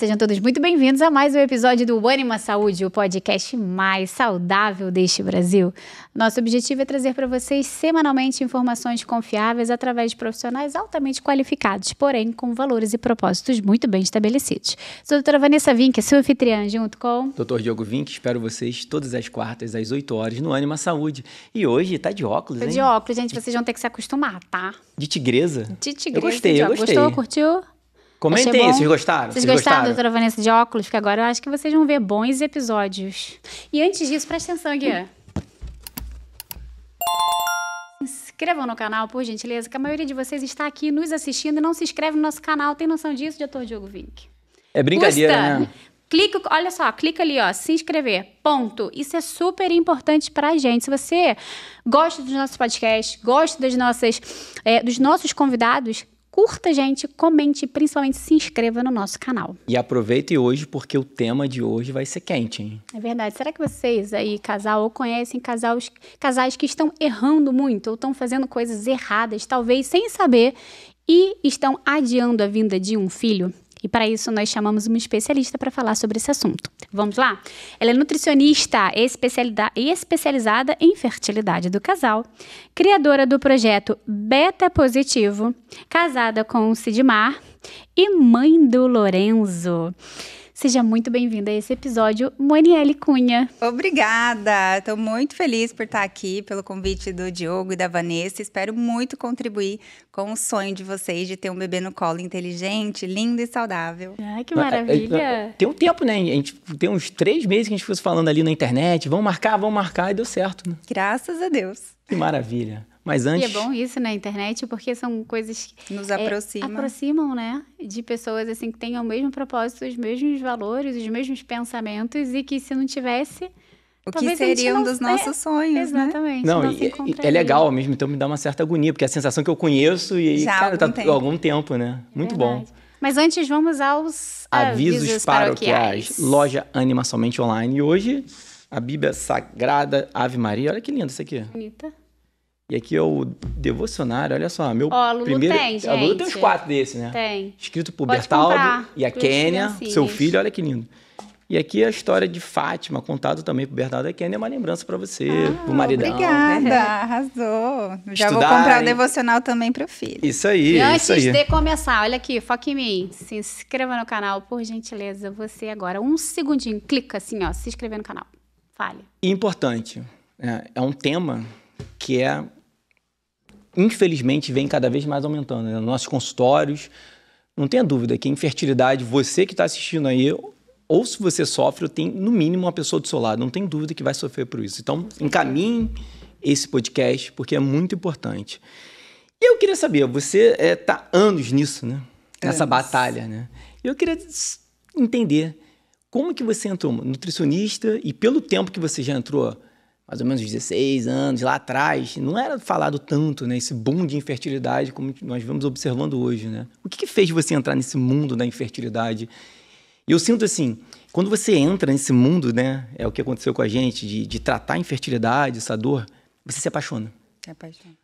sejam todos muito bem-vindos a mais um episódio do Ânima Saúde, o podcast mais saudável deste Brasil. Nosso objetivo é trazer para vocês semanalmente informações confiáveis através de profissionais altamente qualificados, porém com valores e propósitos muito bem estabelecidos. Sou a doutora Vanessa Vinck, sua anfitriã, junto com... Dr. Diogo Vinck, espero vocês todas as quartas às 8 horas no Ânima Saúde. E hoje tá de óculos, hein? Tô de óculos, gente, vocês vão ter que se acostumar, tá? De tigresa? De tigresa. Eu gostei. Gostou? Curtiu? Comentem, vocês gostaram? Vocês gostaram, doutora Vanessa, de óculos? Porque agora eu acho que vocês vão ver bons episódios. E antes disso, presta atenção aqui. Se inscrevam no canal, por gentileza, que a maioria de vocês está aqui nos assistindo e não se inscreve no nosso canal. Tem noção disso, doutor Diogo Vinck? É brincadeira, Custa. né? Olha só, clica ali, ó, se inscrever, ponto. Isso é super importante pra gente. Se você gosta dos nossos podcasts, gosta dos nossos convidados, curta a gente, comente e principalmente se inscreva no nosso canal. E aproveite hoje, porque o tema de hoje vai ser quente, hein? É verdade. Será que vocês aí, casal, ou conhecem casais que estão errando muito ou estão fazendo coisas erradas, talvez sem saber, e estão adiando a vinda de um filho? E para isso nós chamamos uma especialista para falar sobre esse assunto. Vamos lá? Ela é nutricionista especializada em fertilidade do casal, criadora do projeto Beta Positivo, casada com o Sidmar e mãe do Lorenzo. Seja muito bem-vinda a esse episódio, Moniele Cunha. Obrigada! Estou muito feliz por estar aqui, pelo convite do Diogo e da Vanessa. Espero muito contribuir com o sonho de vocês de ter um bebê no colo inteligente, lindo e saudável. Ai, que maravilha! Tem um tempo, né? A gente tem uns 3 meses que a gente foi falando ali na internet. Vamos marcar, e deu certo, né? Graças a Deus! Que maravilha! Mas antes... E é bom isso na internet, porque são coisas que nos aproximam, né? De pessoas assim que têm o mesmo propósito, os mesmos valores, os mesmos pensamentos, e que se não tivesse... O que seria um dos nossos sonhos, exatamente, né? Não, é legal ao mesmo tempo, me dá uma certa agonia, porque é a sensação que eu conheço e já cara, tá tempo. Há algum tempo, né? Muito bom. Mas antes vamos aos avisos paroquiais. Loja Ânima Somente Online. E hoje, a Bíblia Sagrada Ave Maria. Olha que lindo isso aqui. Bonita. E aqui é o devocionário, olha só, meu a Lulu primeiro... tem, gente. A Lulu tem uns 4 desses, né? Tem. Escrito por Pode Bertaldo comprar e a Kênia, seu filho, olha que lindo. E aqui a história de Fátima, contado também por Bertaldo e a Kênia, é uma lembrança para você, pro maridão. Obrigada, arrasou. Já vou comprar o devocional também pro filho. Isso aí, E antes de começar, olha aqui, foca em mim. Se inscreva no canal, por gentileza. Você agora, um segundinho, clica assim, ó, se inscrever no canal. Fale. E importante, é um tema que infelizmente, vem cada vez mais aumentando, né? Nos nossos consultórios. Não tenha dúvida que a infertilidade, você que está assistindo aí, ou se você sofre, tem no mínimo uma pessoa do seu lado. Não tem dúvida que vai sofrer por isso. Então, encaminhe esse podcast, porque é muito importante. E eu queria saber, você está anos nisso, né? Nessa batalha, né? E eu queria entender como que você entrou nutricionista e pelo tempo que você já entrou, mais ou menos 16 anos, lá atrás, não era falado tanto, né? Esse boom de infertilidade como nós vamos observando hoje, né? O que fez você entrar nesse mundo da infertilidade? E eu sinto assim, quando você entra nesse mundo, né? É o que aconteceu com a gente, de tratar a infertilidade, essa dor, você se apaixona.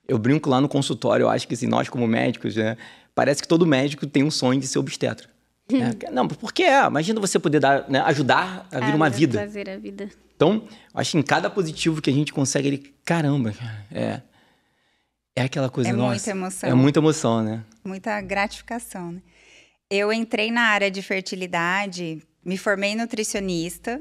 Eu brinco lá no consultório, eu acho que assim, nós como médicos, né? Parece que todo médico tem um sonho de ser obstetra. Né? Não, porque imagina você poder ajudar a vir uma vida. Fazer a vida. Então, acho que em cada positivo que a gente consegue, caramba, é aquela coisa, nossa. É muita emoção. É muita emoção, né? Muita gratificação, né? Eu entrei na área de fertilidade, me formei nutricionista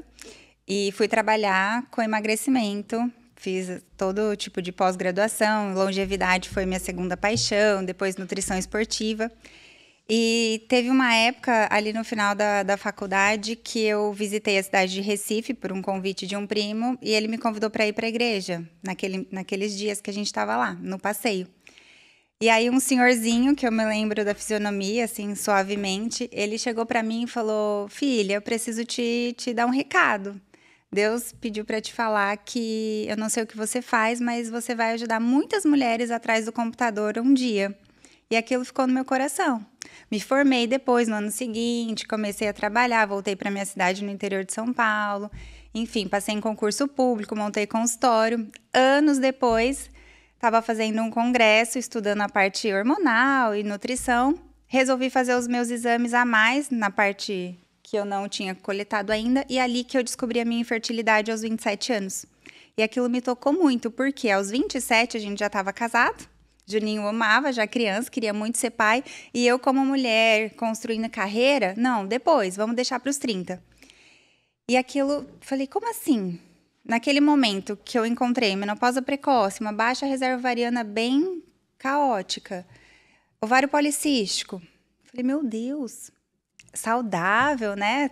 e fui trabalhar com emagrecimento. Fiz todo tipo de pós-graduação, longevidade foi minha segunda paixão, depois nutrição esportiva. E teve uma época ali no final da faculdade que eu visitei a cidade de Recife por um convite de um primo e ele me convidou para ir para a igreja naqueles dias que a gente estava lá, no passeio. E aí um senhorzinho, que eu me lembro da fisionomia, assim, suavemente, ele chegou para mim e falou: filha, eu preciso te dar um recado. Deus pediu para te falar que eu não sei o que você faz, mas você vai ajudar muitas mulheres atrás do computador um dia. E aquilo ficou no meu coração. Me formei depois, no ano seguinte, comecei a trabalhar, voltei para minha cidade no interior de São Paulo. Enfim, passei em concurso público, montei consultório. Anos depois, estava fazendo um congresso, estudando a parte hormonal e nutrição. Resolvi fazer os meus exames a mais na parte que eu não tinha coletado ainda, e ali que eu descobri a minha infertilidade aos 27 anos. E aquilo me tocou muito, porque aos 27 a gente já estava casado, Juninho amava, já criança, queria muito ser pai, e eu como mulher, construindo carreira, não, depois, vamos deixar para os 30. E aquilo, falei, como assim? Naquele momento que eu encontrei menopausa precoce, uma baixa reserva ovariana bem caótica, ovário policístico, falei, meu Deus, saudável, né?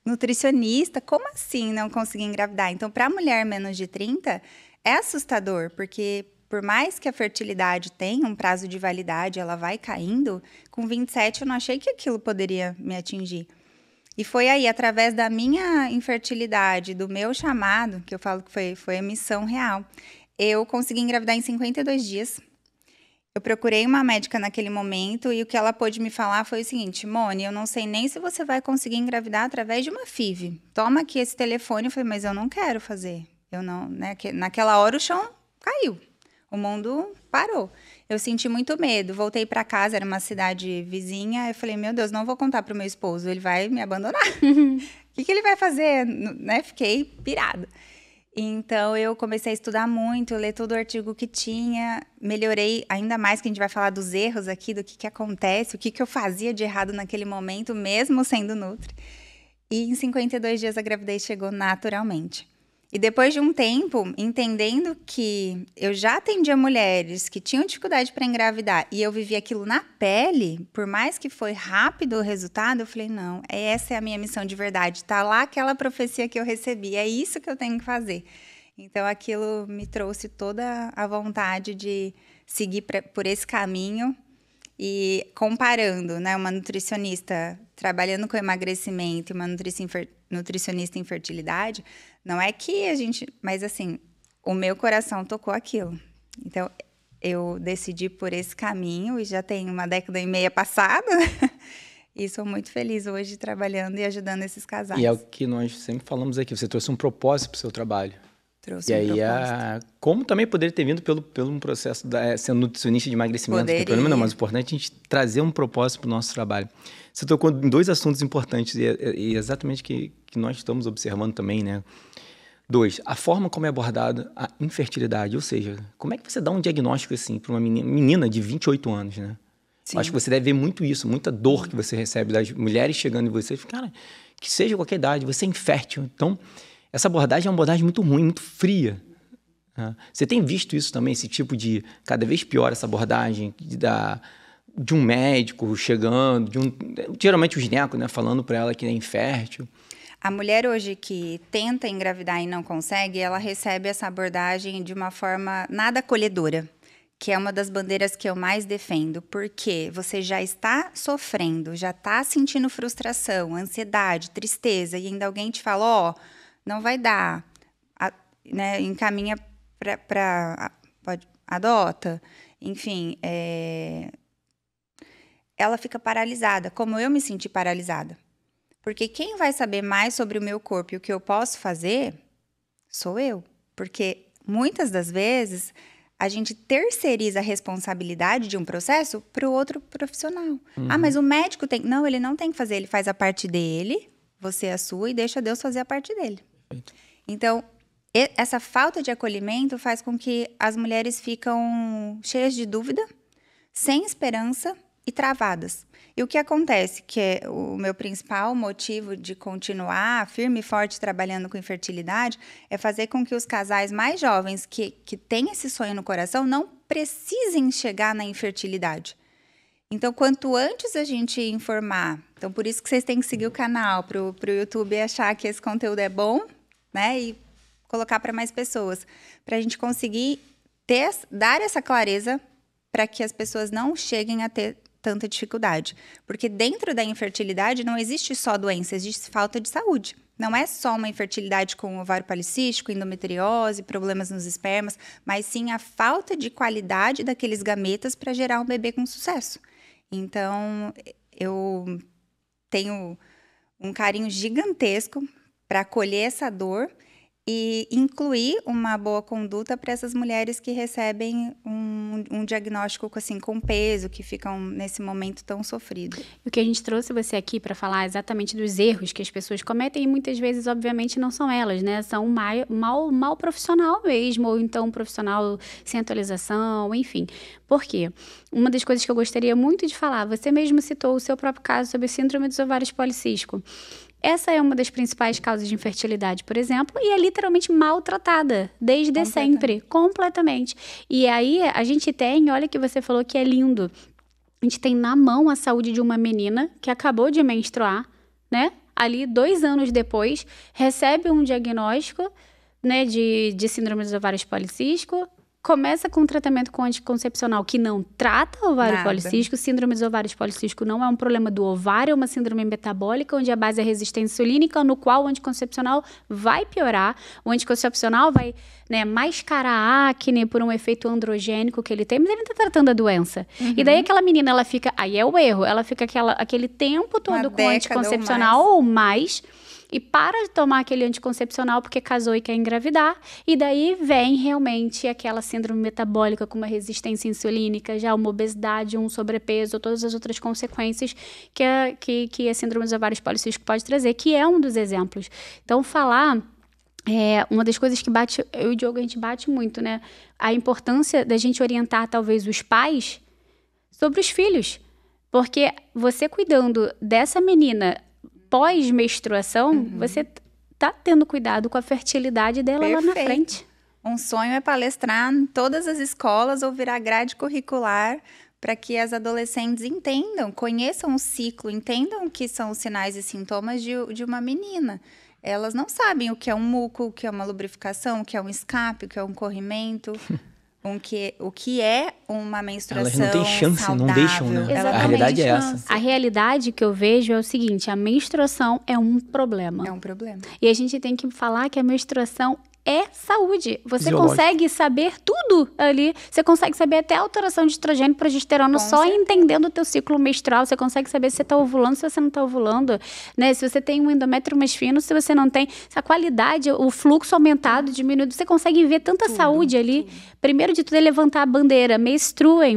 Nutricionista, como assim não conseguir engravidar? Então, para a mulher menos de 30, é assustador, porque por mais que a fertilidade tenha um prazo de validade, ela vai caindo, com 27 eu não achei que aquilo poderia me atingir. E foi aí, através da minha infertilidade, do meu chamado, que eu falo que foi a missão real, eu consegui engravidar em 52 dias. Eu procurei uma médica naquele momento e o que ela pôde me falar foi o seguinte, Moni, eu não sei nem se você vai conseguir engravidar através de uma FIV. Toma aqui esse telefone. Eu falei, mas eu não quero fazer. Eu não, né? Naquela hora o chão caiu. O mundo parou. Eu senti muito medo. Voltei para casa, era uma cidade vizinha. Eu falei, meu Deus, não vou contar para o meu esposo, ele vai me abandonar. O que ele vai fazer? Né? Fiquei pirada. Então, eu comecei a estudar muito, ler todo o artigo que tinha, melhorei ainda mais, que a gente vai falar dos erros aqui, do que acontece, o que eu fazia de errado naquele momento, mesmo sendo nutri. E em 52 dias a gravidez chegou naturalmente. E depois de um tempo, entendendo que eu já atendia mulheres que tinham dificuldade para engravidar e eu vivia aquilo na pele, por mais que foi rápido o resultado, eu falei, não, essa é a minha missão de verdade. Tá lá aquela profecia que eu recebi, é isso que eu tenho que fazer. Então, aquilo me trouxe toda a vontade de seguir por esse caminho e comparando, né, uma nutricionista trabalhando com emagrecimento e uma nutricionista em fertilidade, não é que a gente... Mas, assim, o meu coração tocou aquilo. Então, eu decidi por esse caminho e já tem 1,5 décadas passada. E sou muito feliz hoje trabalhando e ajudando esses casais. E é o que nós sempre falamos aqui, você trouxe um propósito para o seu trabalho. Trouxe e aí, como também poderia ter vindo pelo um processo sendo nutricionista de emagrecimento, não tem problema não, mas o importante é a gente trazer um propósito para o nosso trabalho. Você tocou em 2 assuntos importantes e exatamente que nós estamos observando também, né? 2, a forma como é abordada a infertilidade, ou seja, como é que você dá um diagnóstico assim para uma menina de 28 anos, né? Acho que você deve ver muito isso, muita dor que você recebe das mulheres chegando em você, cara, que seja qualquer idade, você é infértil. Então, essa abordagem é uma abordagem muito ruim, muito fria. Né? Você tem visto isso também, esse tipo de... Cada vez pior essa abordagem de um médico chegando, geralmente o gineco, né, falando para ela que é infértil. A mulher hoje que tenta engravidar e não consegue, ela recebe essa abordagem de uma forma nada acolhedora, que é uma das bandeiras que eu mais defendo, porque você já está sofrendo, já está sentindo frustração, ansiedade, tristeza, e ainda alguém te fala, não vai dar, né, encaminha para adota, enfim, ela fica paralisada, como eu me senti paralisada. Porque quem vai saber mais sobre o meu corpo e o que eu posso fazer sou eu. Porque muitas das vezes a gente terceiriza a responsabilidade de um processo para o outro profissional. Mas o médico tem... Não, ele não tem que fazer, ele faz a parte dele, você a sua e deixa Deus fazer a parte dele. Então, essa falta de acolhimento faz com que as mulheres ficam cheias de dúvida, sem esperança e travadas. E o que acontece, que é o meu principal motivo de continuar firme e forte trabalhando com infertilidade, é fazer com que os casais mais jovens que têm esse sonho no coração não precisem chegar na infertilidade. Então, quanto antes a gente informar, então por isso que vocês têm que seguir o canal, para o YouTube achar que esse conteúdo é bom, né, e colocar para mais pessoas, para a gente conseguir dar essa clareza para que as pessoas não cheguem a ter tanta dificuldade. Porque dentro da infertilidade não existe só doença, existe falta de saúde. Não é só uma infertilidade com ovário policístico, endometriose, problemas nos espermas, mas sim a falta de qualidade daqueles gametas para gerar um bebê com sucesso. Então, eu tenho um carinho gigantesco para acolher essa dor e incluir uma boa conduta para essas mulheres que recebem um um diagnóstico assim, com peso, que ficam nesse momento tão sofrido. O que a gente trouxe você aqui para falar exatamente dos erros que as pessoas cometem e muitas vezes, obviamente, não são elas, né? São mal profissional mesmo, ou então um profissional sem atualização, enfim. Por quê? Uma das coisas que eu gostaria muito de falar, você mesmo citou o seu próprio caso sobre síndrome dos ovários policísticos. Essa é uma das principais causas de infertilidade, por exemplo, e é literalmente maltratada, desde sempre, completamente. E aí, a gente tem, olha que você falou que é lindo, a gente tem na mão a saúde de uma menina que acabou de menstruar, né? Ali, 2 anos depois, recebe um diagnóstico, né, de síndrome dos ovários policísticos, começa com um tratamento com anticoncepcional que não trata o ovário policístico. Síndrome dos ovários policísticos não é um problema do ovário, é uma síndrome metabólica, onde a base é a resistência insulínica, no qual o anticoncepcional vai piorar. O anticoncepcional vai, né, mascarar a acne por um efeito androgênico que ele tem, mas ele não está tratando a doença. E daí aquela menina, ela fica... Aí é o erro. Ela fica aquele tempo todo com anticoncepcional ou mais e para de tomar aquele anticoncepcional porque casou e quer engravidar, e daí vem realmente aquela síndrome metabólica com uma resistência insulínica, já uma obesidade, um sobrepeso, todas as outras consequências que a síndrome dos ovários policísticos pode trazer, que é um dos exemplos. Então, falar... uma das coisas que eu e o Diogo, a gente bate muito, né? A importância da gente orientar, talvez, os pais sobre os filhos. Porque você cuidando dessa menina pós-menstruação, você tá tendo cuidado com a fertilidade dela lá na frente. Um sonho é palestrar em todas as escolas ou virar grade curricular para que as adolescentes entendam, conheçam o ciclo, entendam o que são os sinais e sintomas de uma menina. Elas não sabem o que é um muco, o que é uma lubrificação, o que é um escape, o que é um corrimento, o que é uma menstruação saudável. Elas não têm chance, saudável. Não deixam, né? Exatamente. A realidade é essa. A realidade que eu vejo é o seguinte, a menstruação é um problema. É um problema. E a gente tem que falar que a menstruação é saúde. Você consegue saber tudo ali. Você consegue saber até a alteração de estrogênio e progesterona só entendendo o teu ciclo menstrual. Você consegue saber se você está ovulando, se você não está ovulando, né? Se você tem um endométrio mais fino, se você não tem. Se a qualidade, o fluxo aumentado, diminuído. Você consegue ver tanta saúde ali. Tudo. Primeiro de tudo é levantar a bandeira. Menstruem,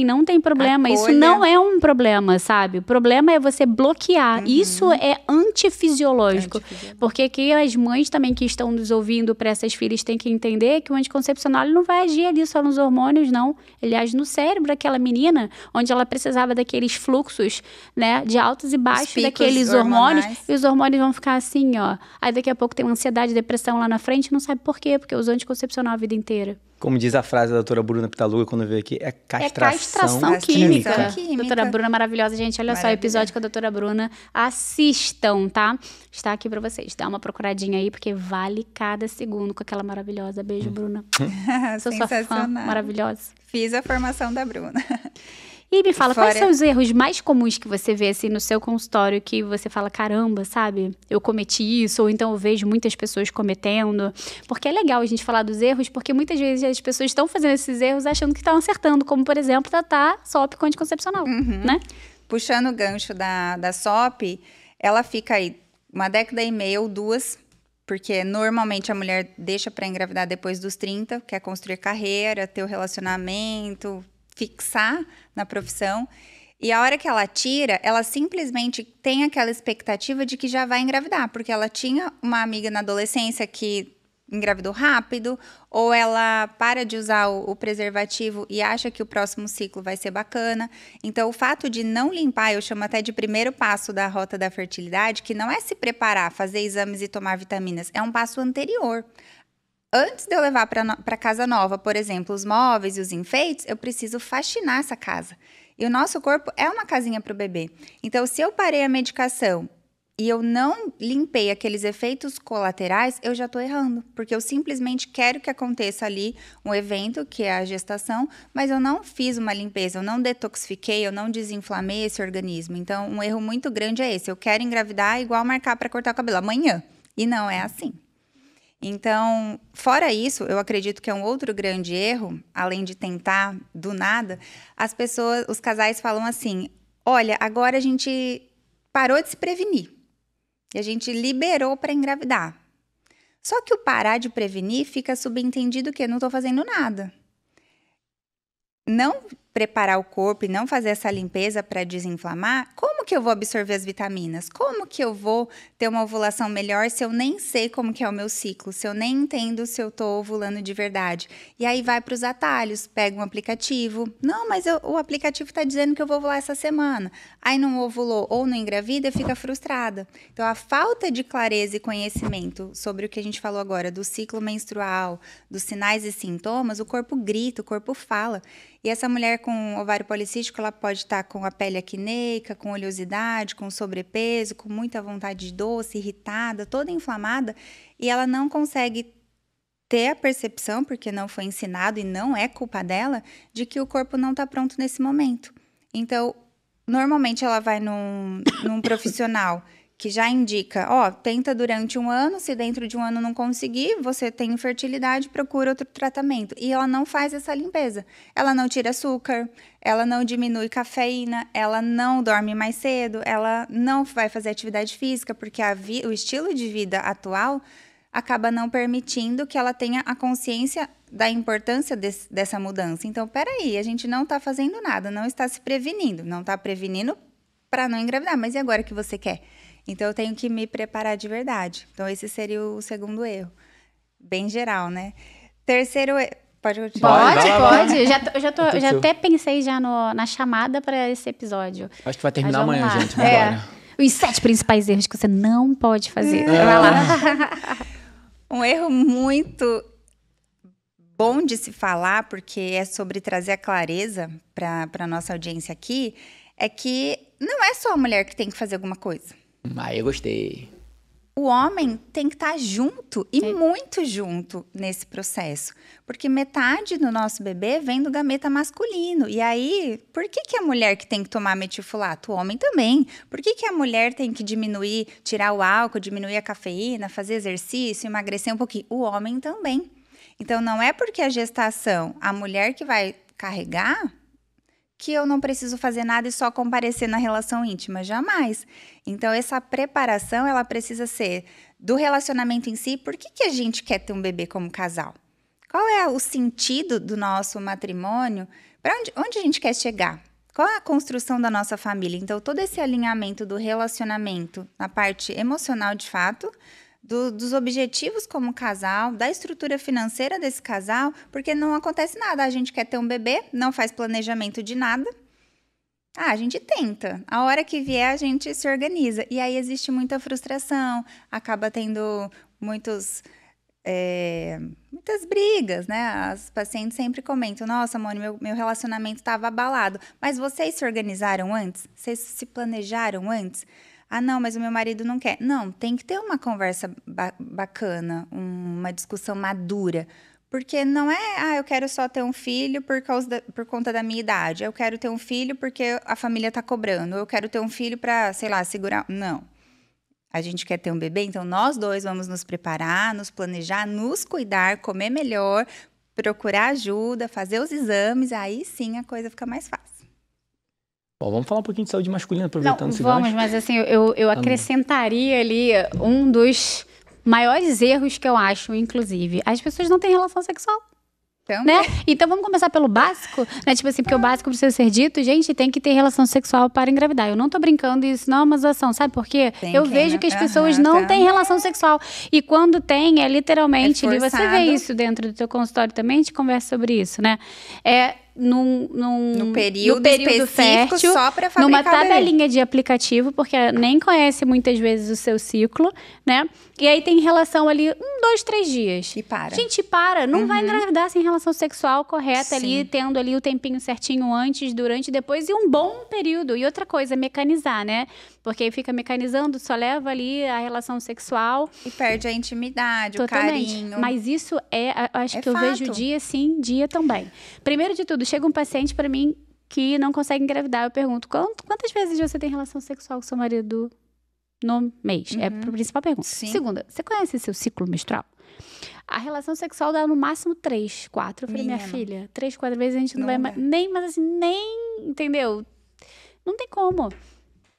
não tem problema. Isso não é um problema, sabe? O problema é você bloquear. Isso é antifisiológico. Porque aqui as mães também que estão nos ouvindo para essas filhas têm que entender que o anticoncepcional ele não vai agir ali só nos hormônios, não. Ele age no cérebro daquela menina, onde ela precisava daqueles fluxos, né, de altos e baixos daqueles hormônios. E os hormônios vão ficar assim, ó. Aí daqui a pouco tem uma ansiedade, depressão lá na frente, não sabe por quê, porque usou anticoncepcional a vida inteira. Como diz a frase da doutora Bruna Pitaluga quando veio aqui, é castração química. Doutora Bruna maravilhosa, gente. Olha só o episódio com a doutora Bruna. Assistam, tá? Está aqui pra vocês. Dá uma procuradinha aí, porque vale cada segundo com aquela maravilhosa. Beijo, Bruna. Sou sua fã maravilhosa. Fiz a formação da Bruna. E me fala, quais são os erros mais comuns que você vê assim no seu consultório que você fala, caramba, sabe? Eu cometi isso, ou então eu vejo muitas pessoas cometendo. Porque é legal a gente falar dos erros, porque muitas vezes as pessoas estão fazendo esses erros achando que estão acertando, como, por exemplo, tratar SOP com anticoncepcional, né? Puxando o gancho da SOP, ela fica aí 1 década e meia ou 2, porque normalmente a mulher deixa para engravidar depois dos 30, quer construir carreira, ter o relacionamento, fixar na profissão, e a hora que ela tira, ela simplesmente tem aquela expectativa de que já vai engravidar, porque ela tinha uma amiga na adolescência que engravidou rápido, ou ela para de usar o preservativo e acha que o próximo ciclo vai ser bacana. Então, o fato de não limpar, eu chamo até de primeiro passo da rota da fertilidade, que não é se preparar, fazer exames e tomar vitaminas, é um passo anterior. Antes de eu levar para casa nova, por exemplo, os móveis e os enfeites, eu preciso faxinar essa casa. E o nosso corpo é uma casinha para o bebê. Então, se eu parei a medicação e eu não limpei aqueles efeitos colaterais, eu já estou errando. Porque eu simplesmente quero que aconteça ali um evento, que é a gestação, mas eu não fiz uma limpeza, eu não detoxifiquei, eu não desinflamei esse organismo. Então, um erro muito grande é esse. Eu quero engravidar igual marcar para cortar o cabelo amanhã. E não é assim. Então, fora isso, eu acredito que é um outro grande erro, além de tentar do nada, os casais falam assim, olha, agora a gente parou de se prevenir e a gente liberou para engravidar. Só que o parar de prevenir fica subentendido que eu não estou fazendo nada. não preparar o corpo e não fazer essa limpeza para desinflamar, como que eu vou absorver as vitaminas? Como que eu vou ter uma ovulação melhor se eu nem sei como que é o meu ciclo, se eu nem entendo se eu tô ovulando de verdade? E aí vai para os atalhos, pega um aplicativo. Não, mas o aplicativo está dizendo que eu vou ovular essa semana. Aí não ovulou ou não engravida, fica frustrada. Então, a falta de clareza e conhecimento sobre o que a gente falou agora, do ciclo menstrual, dos sinais e sintomas, o corpo grita, o corpo fala. E essa mulher com ovário policístico, ela pode estar com a pele acneica, com oleosidade, com sobrepeso, com muita vontade de doce, irritada, toda inflamada, e ela não consegue ter a percepção, porque não foi ensinado e não é culpa dela, de que o corpo não está pronto nesse momento. Então, normalmente ela vai num profissional que já indica, tenta durante 1 ano, se dentro de 1 ano não conseguir, você tem infertilidade, procura outro tratamento. E ela não faz essa limpeza. Ela não tira açúcar, ela não diminui cafeína, ela não dorme mais cedo, ela não vai fazer atividade física, porque o estilo de vida atual acaba não permitindo que ela tenha a consciência da importância dessa mudança. Então, peraí, a gente não está fazendo nada, não está se prevenindo, não está prevenindo para não engravidar, mas e agora que você quer? Então, eu tenho que me preparar de verdade. Então, esse seria o segundo erro. Bem geral, né? Terceiro erro... Pode continuar? Pode. Eu já até pensei já na chamada para esse episódio. Acho que vai terminar amanhã, gente. Vamos embora. Os 7 principais erros que você não pode fazer. Vai lá. Um erro muito bom de se falar, porque é sobre trazer a clareza para a nossa audiência aqui, é que não é só a mulher que tem que fazer alguma coisa. Eu gostei. O homem tem que estar junto e muito junto nesse processo. Porque metade do nosso bebê vem do gameta masculino. E aí, por que a mulher que tem que tomar metilfolato? O homem também. Por que a mulher tem que diminuir, tirar o álcool, diminuir a cafeína, fazer exercício, emagrecer um pouquinho? O homem também. Então, não é porque a gestação, a mulher que vai carregar, que eu não preciso fazer nada e só comparecer na relação íntima, jamais. Então, essa preparação, ela precisa ser do relacionamento em si. Por que a gente quer ter um bebê como casal? Qual é o sentido do nosso matrimônio? Para onde a gente quer chegar? Qual é a construção da nossa família? Então, todo esse alinhamento do relacionamento na parte emocional, de fato, dos objetivos como casal, da estrutura financeira desse casal, porque não acontece nada. A gente quer ter um bebê, não faz planejamento de nada. A gente tenta. A hora que vier, a gente se organiza. E aí existe muita frustração, acaba tendo muitas brigas, né? As pacientes sempre comentam, nossa, Moni, meu relacionamento estava abalado. Mas vocês se organizaram antes? Vocês se planejaram antes? Não, mas o meu marido não quer. Não, tem que ter uma conversa bacana, uma discussão madura. Porque não é, eu quero só ter um filho por conta da minha idade. Eu quero ter um filho porque a família está cobrando. Eu quero ter um filho para, sei lá, segurar. Não. A gente quer ter um bebê, então nós dois vamos nos preparar, nos planejar, nos cuidar, comer melhor, procurar ajuda, fazer os exames. Aí sim a coisa fica mais fácil. Bom, vamos falar um pouquinho de saúde masculina, aproveitando esse gancho. Mas assim, eu acrescentaria ali um dos maiores erros que eu acho, inclusive. As pessoas não têm relação sexual. Né? Então vamos começar pelo básico, né? Tipo assim, porque o básico precisa ser dito, gente, tem que ter relação sexual para engravidar. Eu não tô brincando, isso não é uma zoação, sabe por quê? Eu vejo que as pessoas não têm relação sexual. E quando tem, é literalmente, e você vê isso dentro do teu consultório também, a gente conversa sobre isso, né? No período fértil, só para fabricar numa tabelinha de aplicativo, porque nem conhece muitas vezes o seu ciclo, né? E aí tem relação ali 2, 3 dias. E para. Gente, não vai engravidar sem relação sexual correta ali, tendo ali o tempinho certinho antes, durante, depois, e um bom período. E outra coisa, mecanizar, né? Porque aí fica mecanizando, só leva ali a relação sexual. E perde a intimidade, totalmente. O carinho. Mas isso acho que eu vejo dia sim, dia também. Primeiro de tudo, chega um paciente para mim que não consegue engravidar. Eu pergunto, quantas vezes você tem relação sexual com seu marido no mês? É a principal pergunta. Sim. Segunda, você conhece seu ciclo menstrual? A relação sexual dá no máximo 3, 4. Eu falei, minha filha, 3, 4 vezes a gente não vai mais. Nem, entendeu? Não tem como.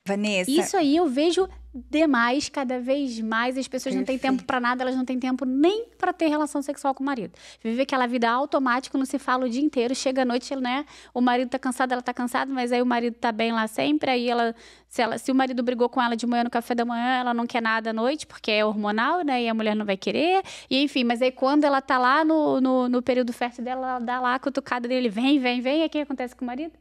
Vanessa. Isso aí eu vejo demais, cada vez mais. As pessoas não têm tempo para nada, elas não têm tempo nem para ter relação sexual com o marido. Viver aquela vida automática, não se fala o dia inteiro, chega à noite, né? O marido tá cansado, ela tá cansada, mas aí o marido tá bem lá sempre, aí se o marido brigou com ela de manhã no café da manhã, ela não quer nada à noite, porque é hormonal, né? E a mulher não vai querer, e enfim, mas aí quando ela tá lá no período fértil dela, ela dá lá a cutucada dele, vem, e aí o que acontece com o marido?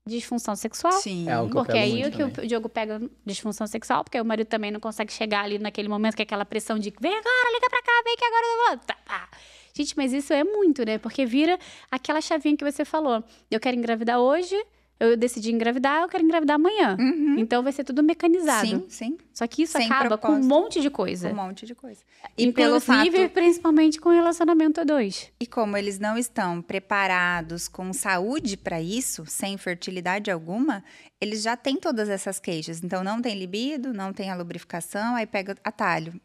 Disfunção sexual. Sim. Porque aí o Diogo pega disfunção sexual, porque o marido também não consegue chegar ali naquele momento, que é aquela pressão de vem agora, liga pra cá, vem que agora eu vou. Tá. Gente, mas isso é muito, né? Porque vira aquela chavinha que você falou. Eu quero engravidar hoje, eu decidi engravidar, eu quero engravidar amanhã. Então vai ser tudo mecanizado. Sim. Só que isso Sem acaba propósito. com um monte de coisa. Um monte de coisa. E Inclusive, principalmente com relacionamento a dois. E como eles não estão preparados com saúde para isso, sem fertilidade alguma, eles já têm todas essas queixas. Então, não tem libido, não tem a lubrificação, aí pega atalho.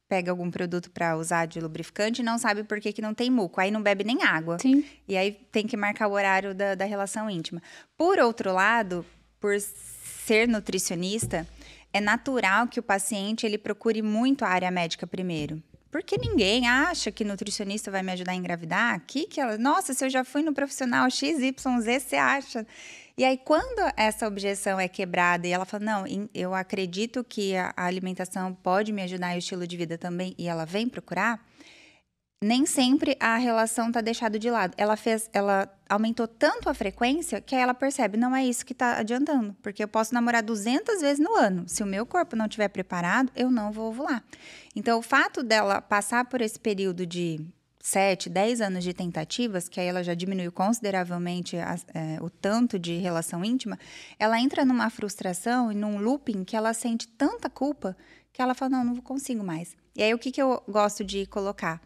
Pega algum produto para usar de lubrificante e não sabe por que não tem muco. Aí não bebe nem água. Sim. E aí tem que marcar o horário da relação íntima. Por outro lado, por ser nutricionista, é natural que o paciente ele procure muito a área médica primeiro. Porque ninguém acha que nutricionista vai me ajudar a engravidar. Nossa, se eu já fui no profissional XYZ, você acha? E aí, quando essa objeção é quebrada e ela fala, não, eu acredito que a alimentação pode me ajudar e o estilo de vida também, e ela vem procurar, nem sempre a relação está deixada de lado. Ela aumentou tanto a frequência que aí ela percebe, não é isso que está adiantando, porque eu posso namorar 200 vezes no ano. Se o meu corpo não estiver preparado, eu não vou ovular. Então, o fato dela passar por esse período de 7, 10 anos de tentativas, que aí ela já diminuiu consideravelmente o tanto de relação íntima, ela entra numa frustração e num looping que ela sente tanta culpa que ela fala, não consigo mais. E aí, o que eu gosto de colocar?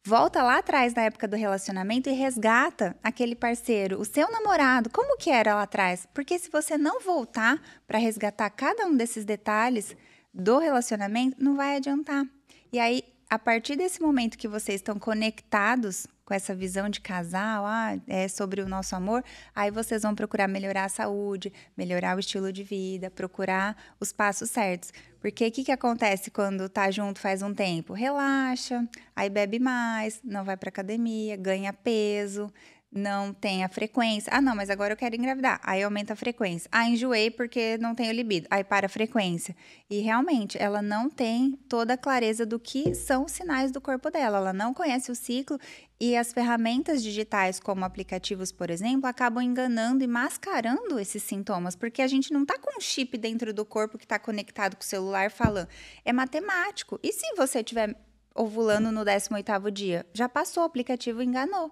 Volta lá atrás na época do relacionamento e resgata aquele parceiro, o seu namorado, como que era lá atrás? Porque se você não voltar para resgatar cada um desses detalhes do relacionamento, não vai adiantar. E aí, a partir desse momento que vocês estão conectados com essa visão de casal, é sobre o nosso amor, aí vocês vão procurar melhorar a saúde, melhorar o estilo de vida, procurar os passos certos. Porque o que acontece quando tá junto faz um tempo? Relaxa, aí bebe mais, não vai pra academia, ganha peso, não tem a frequência. Não, mas agora eu quero engravidar. Aí aumenta a frequência. Enjoei porque não tenho libido. Aí para a frequência. E realmente, ela não tem toda a clareza do que são os sinais do corpo dela. Ela não conhece o ciclo e as ferramentas digitais, como aplicativos, por exemplo, acabam enganando e mascarando esses sintomas. Porque a gente não está com um chip dentro do corpo que está conectado com o celular falando. É matemático. E se você estiver ovulando no 18º dia? Já passou, o aplicativo enganou.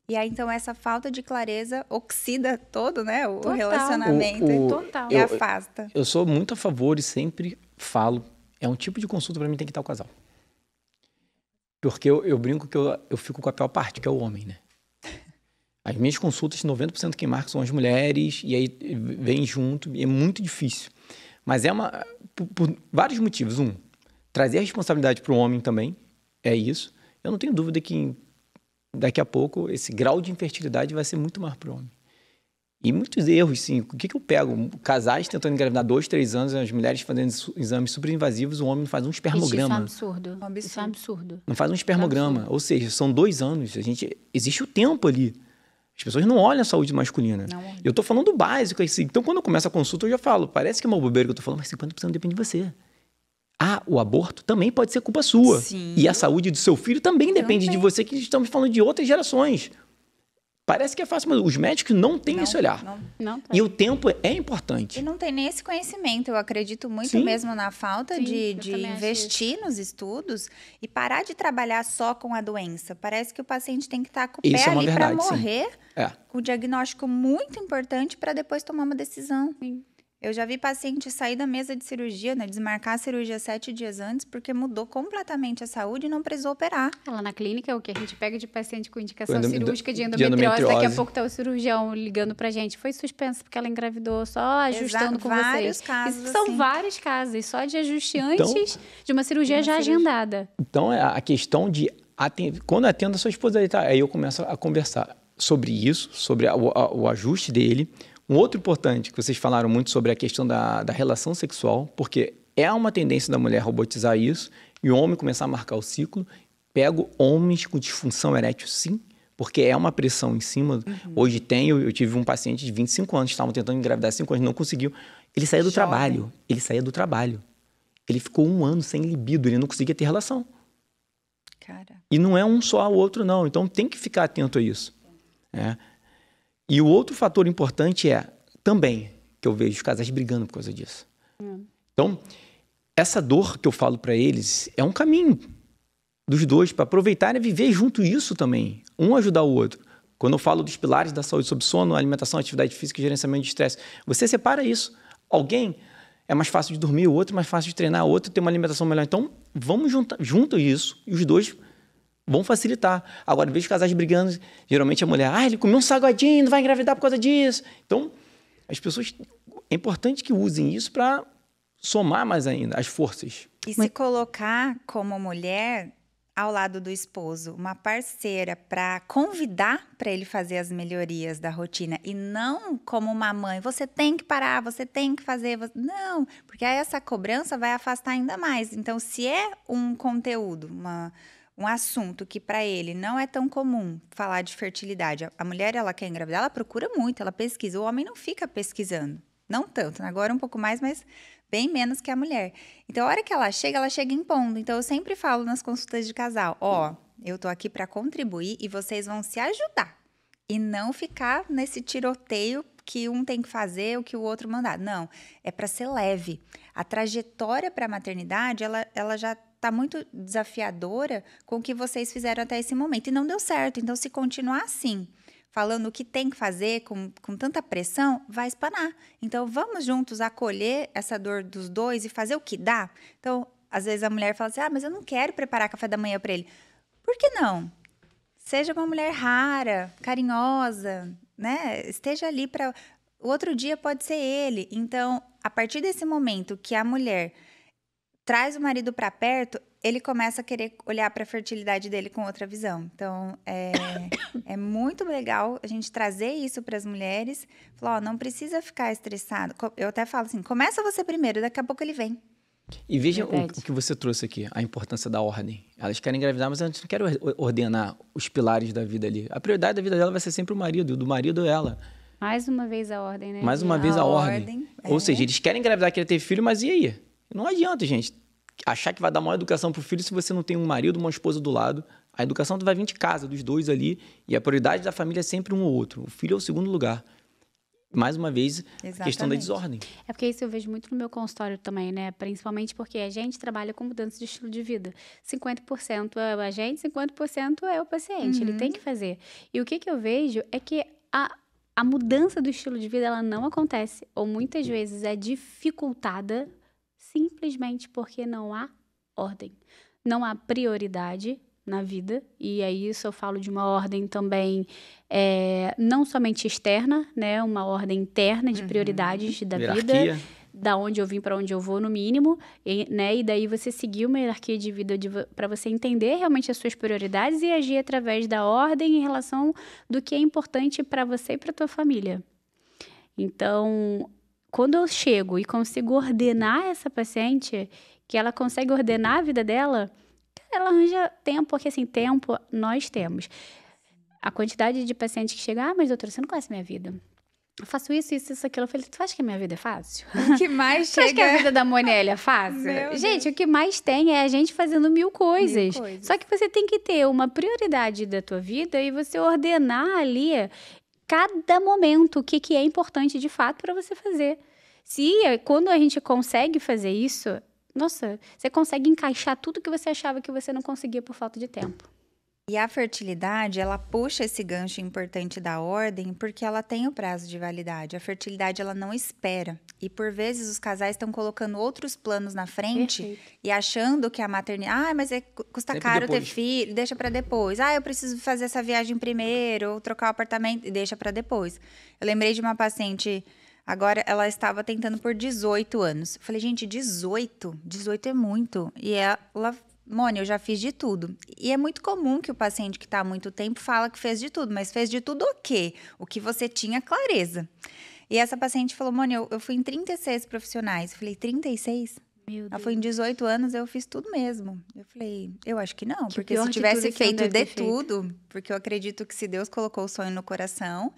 E aí, então, essa falta de clareza oxida todo, né? O relacionamento Total. E afasta. Eu sou muito a favor e sempre falo, é um tipo de consulta para mim tem que estar o casal. Porque eu brinco que eu fico com a pior parte, que é o homem, né? As minhas consultas, 90% quem marca são as mulheres, e aí vem junto, e é muito difícil. Mas por vários motivos. Trazer a responsabilidade para o homem também, é isso. Eu não tenho dúvida que daqui a pouco, esse grau de infertilidade vai ser muito maior para o homem. E muitos erros, sim. O que eu pego? Casais tentando engravidar 2, 3 anos, as mulheres fazendo exames super invasivos, o homem não faz um espermograma. Isso é um absurdo. Não faz um espermograma. Ou seja, são 2 anos. Existe o tempo ali. As pessoas não olham a saúde masculina. Eu estou falando do básico. Assim. Então, quando eu começo a consulta, eu já falo, parece que é uma bobeira que eu estou falando, mas 50% depende de você. O aborto também pode ser culpa sua. Sim. E a saúde do seu filho também depende de você, que estamos falando de outras gerações. Parece que é fácil, mas os médicos não têm esse olhar. Não e o tempo é importante. E não tem nem esse conhecimento. Eu acredito muito Sim. mesmo na falta de investir nos estudos e parar de trabalhar só com a doença. Parece que o paciente tem que estar com o pé ali para morrer, com o diagnóstico muito importante para depois tomar uma decisão. Sim. Eu já vi paciente sair da mesa de cirurgia, né, desmarcar a cirurgia 7 dias antes, porque mudou completamente a saúde e não precisou operar. Lá na clínica, o que a gente pega de paciente com indicação cirúrgica de endometriose, daqui a pouco tá o cirurgião ligando pra gente. Foi suspenso porque ela engravidou, só ajustando com vários vocês. casos Isso são assim. Vários casos, só de ajuste antes de uma cirurgia já agendada. Então, a questão de... Quando eu atendo a sua esposa, aí eu começo a conversar sobre isso, sobre o ajuste dele. Um outro importante, que vocês falaram muito sobre a questão da relação sexual, porque é uma tendência da mulher robotizar isso e o homem começar a marcar o ciclo. Pego homens com disfunção erétil, sim, porque é uma pressão em cima. Hoje eu tive um paciente de 25 anos, estavam tentando engravidar 5 anos, não conseguiu. Ele saía do trabalho. Ele ficou 1 ano sem libido, ele não conseguia ter relação. Cara. E não é um só ao outro, não. Então, tem que ficar atento a isso. E o outro fator importante também, que eu vejo os casais brigando por causa disso. Então, essa dor que eu falo para eles é um caminho dos dois para aproveitar e viver junto isso também. Um ajudar o outro. Quando eu falo dos pilares da saúde sob sono, alimentação, atividade física e gerenciamento de estresse, você separa isso. Alguém é mais fácil de dormir, o outro é mais fácil de treinar, o outro tem uma alimentação melhor. Então, vamos junto isso e os dois vão facilitar. Agora, vejo casais brigando, geralmente a mulher, ele comeu um salgadinho, não vai engravidar por causa disso. Então, as pessoas, é importante que usem isso para somar mais ainda as forças. E se colocar como mulher ao lado do esposo, uma parceira para convidar para ele fazer as melhorias da rotina e não como uma mãe, você tem que parar, você tem que fazer, não, porque aí essa cobrança vai afastar ainda mais. Então, se é um conteúdo, um assunto que para ele não é tão comum falar de fertilidade, a mulher, ela quer engravidar, ela procura muito, ela pesquisa, o homem não fica pesquisando, não tanto, agora um pouco mais, mas bem menos que a mulher. Então, a hora que ela chega impondo. Então, eu sempre falo nas consultas de casal, eu tô aqui para contribuir e vocês vão se ajudar. E não ficar nesse tiroteio que um tem que fazer, o que o outro mandar. Não, é para ser leve. A trajetória para a maternidade, ela já tá muito desafiadora com o que vocês fizeram até esse momento. E não deu certo. Então, se continuar assim, falando o que tem que fazer com tanta pressão, vai espanar. Então, vamos juntos acolher essa dor dos dois e fazer o que dá. Então, às vezes a mulher fala assim, mas eu não quero preparar café da manhã para ele. Por que não? Seja uma mulher rara, carinhosa, né? Esteja ali para... O outro dia pode ser ele. Então, a partir desse momento que a mulher traz o marido para perto, ele começa a querer olhar para a fertilidade dele com outra visão. Então, é muito legal a gente trazer isso para as mulheres. Falar, não precisa ficar estressado. Eu até falo assim, começa você primeiro, daqui a pouco ele vem. E veja o que você trouxe aqui, a importância da ordem. Elas querem engravidar, mas a gente não quer ordenar os pilares da vida ali. A prioridade da vida dela vai ser sempre o marido, do marido ela. Mais uma vez a ordem, né? Mais uma vez a ordem. Ou seja, eles querem engravidar, querem ter filho, mas e aí? Não adianta, gente. Achar que vai dar maior educação pro filho se você não tem um marido, uma esposa do lado. A educação vai vir de casa, dos dois ali. E a prioridade da família é sempre um ou outro. O filho é o segundo lugar. Mais uma vez, a questão da desordem. É porque isso eu vejo muito no meu consultório também, né? Principalmente porque a gente trabalha com mudança de estilo de vida. 50% é a gente, 50% é o paciente. Ele tem que fazer. E o que eu vejo é que a mudança do estilo de vida, ela não acontece. Ou muitas vezes é dificultada simplesmente porque não há ordem. Não há prioridade na vida, e aí isso eu falo de uma ordem também não somente externa, né, uma ordem interna de prioridades da hierarquia. Vida, da onde eu vim para onde eu vou no mínimo, e daí você seguir uma hierarquia de vida para você entender realmente as suas prioridades e agir através da ordem em relação do que é importante para você e para tua família. Então, quando eu chego e consigo ordenar essa paciente, que ela consegue ordenar a vida dela, ela arranja tempo, porque assim, tempo nós temos. A quantidade de pacientes que chegam, mas doutora, você não conhece minha vida. Eu faço isso, aquilo. Eu falei, tu acha que a minha vida é fácil? O que mais chega... Tu acha que a vida da Monielle é fácil? Gente, o que mais tem é a gente fazendo mil coisas. Só que você tem que ter uma prioridade da tua vida e você ordenar ali cada momento o que é importante de fato para você fazer. Quando a gente consegue fazer isso, nossa, você consegue encaixar tudo que você achava que você não conseguia por falta de tempo. E a fertilidade, ela puxa esse gancho importante da ordem porque ela tem o prazo de validade. A fertilidade, ela não espera. E, por vezes, os casais estão colocando outros planos na frente e achando que a maternidade... mas custa sempre caro depois. Ter filho, deixa para depois. Eu preciso fazer essa viagem primeiro, ou trocar o apartamento, e deixa para depois. Eu lembrei de uma paciente... Agora, ela estava tentando por 18 anos. Eu falei, gente, 18 é muito. E ela, Mônica, eu já fiz de tudo. E é muito comum que o paciente que está há muito tempo fala que fez de tudo. Mas fez de tudo o quê? O que você tinha clareza. E essa paciente falou, Mônica, eu fui em 36 profissionais. Eu falei, 36? Meu Ela Deus. foi em 18 anos, eu fiz tudo mesmo. Eu falei, eu acho que não, Que porque pior se de tivesse tudo que ela feito deve de ter feito. tudo, porque eu acredito que se Deus colocou o sonho no coração,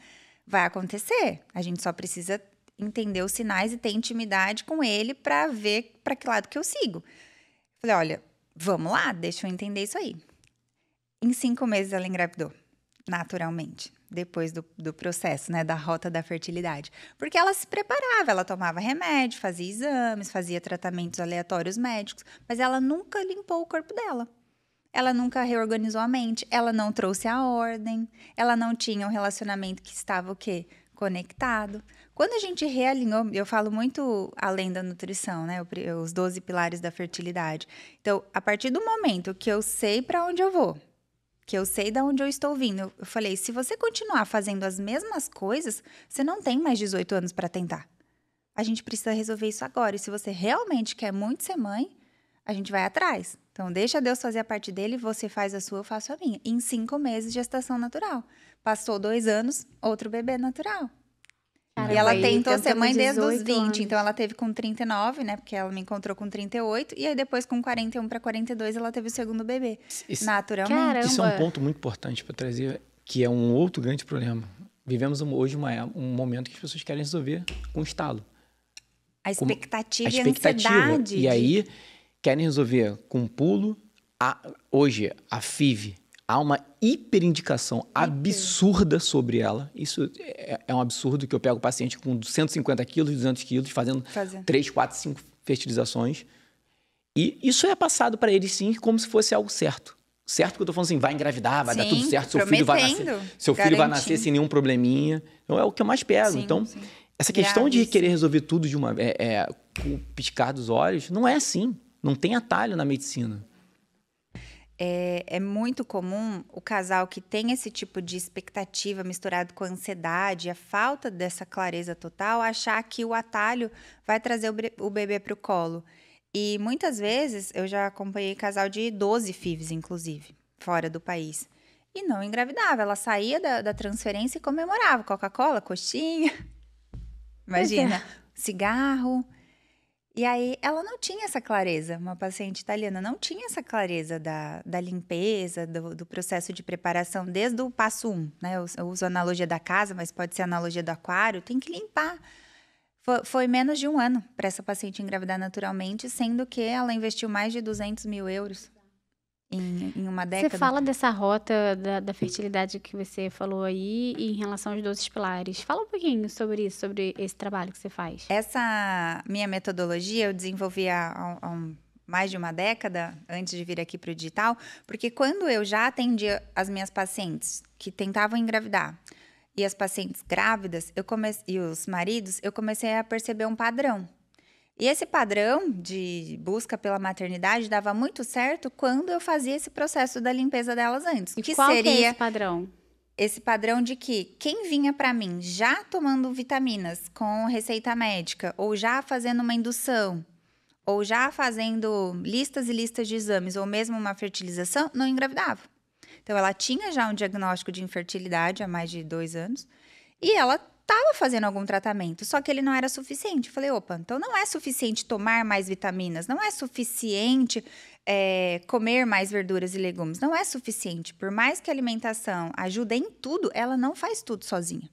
vai acontecer. A gente só precisa entender os sinais e ter intimidade com ele para ver para que lado que eu sigo. Falei, olha, vamos lá, deixa eu entender isso aí. Em 5 meses ela engravidou, naturalmente, depois do processo, né, da rota da fertilidade. Porque ela se preparava, ela tomava remédio, fazia exames, fazia tratamentos aleatórios médicos, mas ela nunca limpou o corpo dela. Ela nunca reorganizou a mente, ela não trouxe a ordem, ela não tinha um relacionamento que estava o quê? Conectado. Quando a gente realinhou, eu falo muito além da nutrição, né? Os 12 pilares da fertilidade. Então, a partir do momento que eu sei para onde eu vou, que eu sei de onde eu estou vindo, eu falei, se você continuar fazendo as mesmas coisas, você não tem mais 18 anos para tentar. A gente precisa resolver isso agora. E se você realmente quer muito ser mãe, a gente vai atrás. Então, deixa Deus fazer a parte dele, você faz a sua, eu faço a minha. Em 5 meses, gestação natural. Passou 2 anos, outro bebê natural. Caramba, E ela e tentou ser tentando mãe desde os 18 20. anos. Então, ela teve com 39, né? Porque ela me encontrou com 38. E aí, depois, com 41 para 42, ela teve o segundo bebê. Naturalmente. Caramba. Isso é um ponto muito importante para trazer, que é um outro grande problema. Vivemos hoje um momento que as pessoas querem resolver com estalo. A expectativa, A expectativa. e a ansiedade. E aí, querem resolver com um pulo. Hoje, a FIV, há uma hiperindicação absurda sobre ela. Isso é um absurdo, que eu pego o paciente com 150 quilos, 200 quilos, fazendo 3, 4, 5 fertilizações. E isso é passado para eles, sim, como se fosse algo certo. Certo que eu estou falando assim, vai engravidar, vai dar tudo certo, seu filho vai nascer sem nenhum probleminha. Então, é o que eu mais pego. Sim, então, sim. essa questão de querer resolver tudo de uma com o piscar dos olhos, não é assim. Não tem atalho na medicina. É muito comum o casal que tem esse tipo de expectativa misturado com a ansiedade, a falta dessa clareza total, achar que o atalho vai trazer o bebê para o colo. E muitas vezes eu já acompanhei casal de 12 FIVs, inclusive, fora do país. E não engravidava. Ela saía da transferência e comemorava. Coca-Cola, coxinha. Imagina, cigarro. E aí, ela não tinha essa clareza, uma paciente italiana não tinha essa clareza da limpeza, do processo de preparação, desde o passo 1, né? Eu uso a analogia da casa, mas pode ser a analogia do aquário, tem que limpar. Foi menos de 1 ano para essa paciente engravidar naturalmente, sendo que ela investiu mais de 200 mil euros em uma década. Você fala dessa rota da fertilidade que você falou aí em relação aos 12 pilares. Fala um pouquinho sobre isso, sobre esse trabalho que você faz. Essa minha metodologia eu desenvolvi há mais de uma década, antes de vir aqui para o digital, porque quando eu já atendia as minhas pacientes que tentavam engravidar e as pacientes grávidas e os maridos, eu comecei a perceber um padrão. E esse padrão de busca pela maternidade dava muito certo quando eu fazia esse processo da limpeza delas antes. E qual seria que é esse padrão? Esse padrão de que quem vinha para mim já tomando vitaminas com receita médica, ou já fazendo uma indução, ou já fazendo listas e listas de exames, ou mesmo uma fertilização, não engravidava. Então, ela tinha já um diagnóstico de infertilidade há mais de 2 anos, e ela estava fazendo algum tratamento, só que ele não era suficiente. Eu falei, opa, então não é suficiente tomar mais vitaminas, não é suficiente comer mais verduras e legumes, não é suficiente. Por mais que a alimentação ajude em tudo, ela não faz tudo sozinha.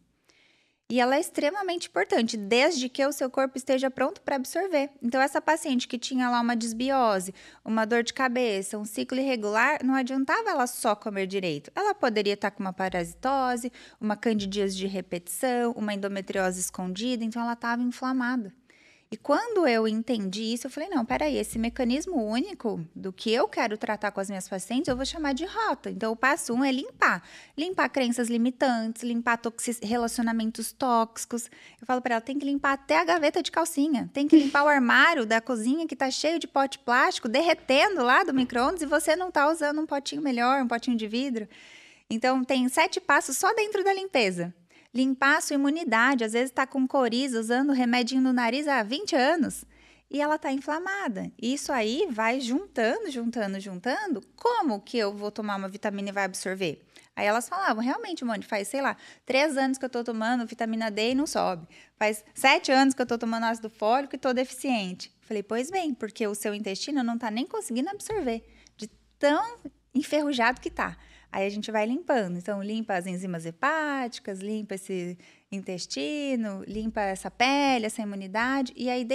E ela é extremamente importante, desde que o seu corpo esteja pronto para absorver. Então, essa paciente que tinha lá uma desbiose, uma dor de cabeça, um ciclo irregular, não adiantava ela só comer direito. Ela poderia estar com uma parasitose, uma candidíase de repetição, uma endometriose escondida, então ela estava inflamada. E quando eu entendi isso, eu falei, não, peraí, esse mecanismo único do que eu quero tratar com as minhas pacientes, eu vou chamar de rota. Então, o passo 1 é limpar. Limpar crenças limitantes, limpar relacionamentos tóxicos. Eu falo para ela, tem que limpar até a gaveta de calcinha. Tem que limpar o armário da cozinha que tá cheio de pote plástico, derretendo lá do micro-ondas e você não tá usando um potinho melhor, um potinho de vidro. Então, tem 7 passos só dentro da limpeza. Limpar a sua imunidade, às vezes está com coriza, usando remedinho no nariz há 20 anos e ela está inflamada. Isso aí vai juntando. Como que eu vou tomar uma vitamina e vai absorver? Aí elas falavam, realmente, Mônica, faz, sei lá, 3 anos que eu tô tomando vitamina D e não sobe. Faz 7 anos que eu tô tomando ácido fólico e tô deficiente. Falei, pois bem, porque o seu intestino não tá nem conseguindo absorver, de tão enferrujado que tá. Aí a gente vai limpando. Então, limpa as enzimas hepáticas, limpa esse intestino, limpa essa pele, essa imunidade. E aí,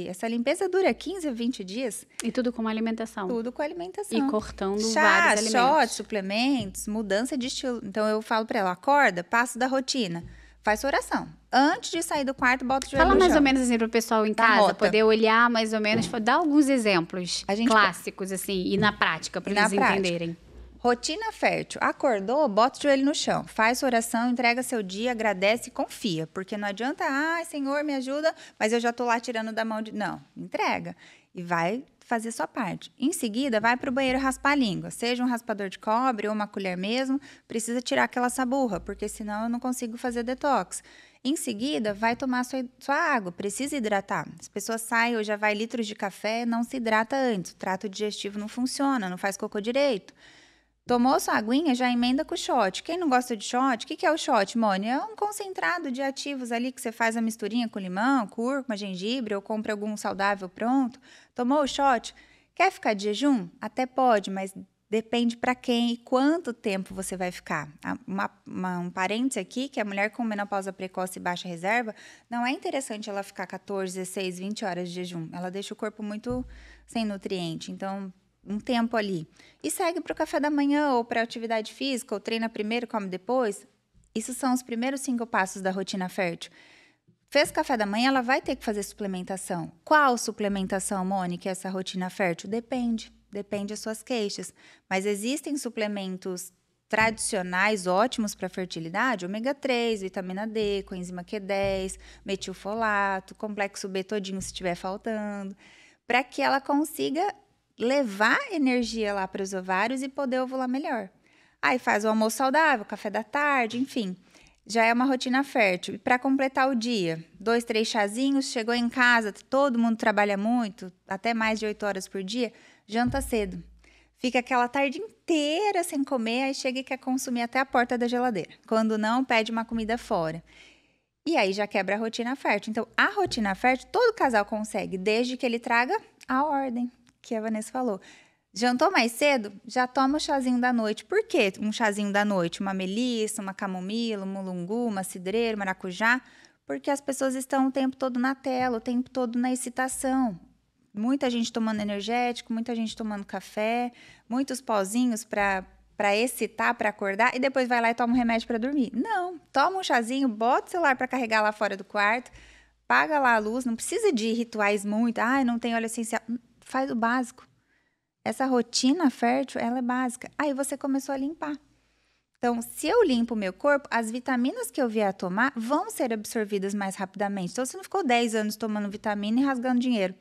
essa limpeza dura 15 a 20 dias. E tudo com alimentação. Tudo com alimentação. E cortando Chá, vários alimentos. shots, suplementos, mudança de estilo. Então, eu falo pra ela, acorda, passo da rotina, faz sua oração. Antes de sair do quarto, bota o joelho Fala no mais chão. ou menos assim pro pessoal em casa, rota. poder olhar mais ou menos, dar alguns exemplos A gente clássicos, assim, e na prática, para E na eles prática. entenderem. Rotina fértil. Acordou, bota o joelho no chão. Faz sua oração, entrega seu dia, agradece e confia. Porque não adianta, Senhor, me ajuda, mas eu já tô lá tirando da mão de... Não, entrega. E vai fazer sua parte. Em seguida, vai pro banheiro raspar a língua. Seja um raspador de cobre ou uma colher mesmo, precisa tirar aquela saburra, porque senão eu não consigo fazer detox. Em seguida, vai tomar sua água, precisa hidratar. As pessoas saem ou já vai litros de café, não se hidrata antes. O trato digestivo não funciona, não faz cocô direito. Tomou sua aguinha, já emenda com o shot. Quem não gosta de shot, o que é o shot, Mônica? É um concentrado de ativos ali que você faz a misturinha com limão, cúrcuma, gengibre ou compra algum saudável pronto. Tomou o shot? Quer ficar de jejum? Até pode, mas depende para quem e quanto tempo você vai ficar. Um parêntese aqui, que a mulher com menopausa precoce e baixa reserva, não é interessante ela ficar 14, 16, 20 horas de jejum. Ela deixa o corpo muito sem nutriente. Então, um tempo ali. E segue para o café da manhã ou para atividade física, ou treina primeiro, come depois. Isso são os primeiros 5 passos da rotina fértil. Fez café da manhã, ela vai ter que fazer suplementação. Qual suplementação, Mônica, essa rotina fértil? Depende das suas queixas. Mas existem suplementos tradicionais ótimos para fertilidade, ômega 3, vitamina D, coenzima Q10, metilfolato, complexo B todinho se estiver faltando, para que ela consiga levar energia lá para os ovários e poder ovular melhor. Aí faz o almoço saudável, café da tarde, enfim. Já é uma rotina fértil. E para completar o dia, 2, 3 chazinhos, chegou em casa, todo mundo trabalha muito, até mais de 8 horas por dia, janta cedo. Fica aquela tarde inteira sem comer, aí chega e quer consumir até a porta da geladeira. Quando não, pede uma comida fora. E aí já quebra a rotina fértil. Então, a rotina fértil, todo casal consegue, desde que ele traga a ordem que a Vanessa falou. Jantou mais cedo? Já toma o chazinho da noite. Por quê um chazinho da noite? Uma melissa, uma camomila, um mulungu, uma cidreira, maracujá? Porque as pessoas estão o tempo todo na tela, o tempo todo na excitação. Muita gente tomando energético, muita gente tomando café, muitos pozinhos para excitar, para acordar, e depois vai lá e toma um remédio para dormir. Não, toma um chazinho, bota o celular para carregar lá fora do quarto, paga lá a luz, não precisa de rituais muito, não tem óleo essencial, faz o básico. Essa rotina fértil, ela é básica. Aí você começou a limpar. Então, se eu limpo o meu corpo, as vitaminas que eu vier a tomar vão ser absorvidas mais rapidamente. Então, você não ficou 10 anos tomando vitamina e rasgando dinheiro.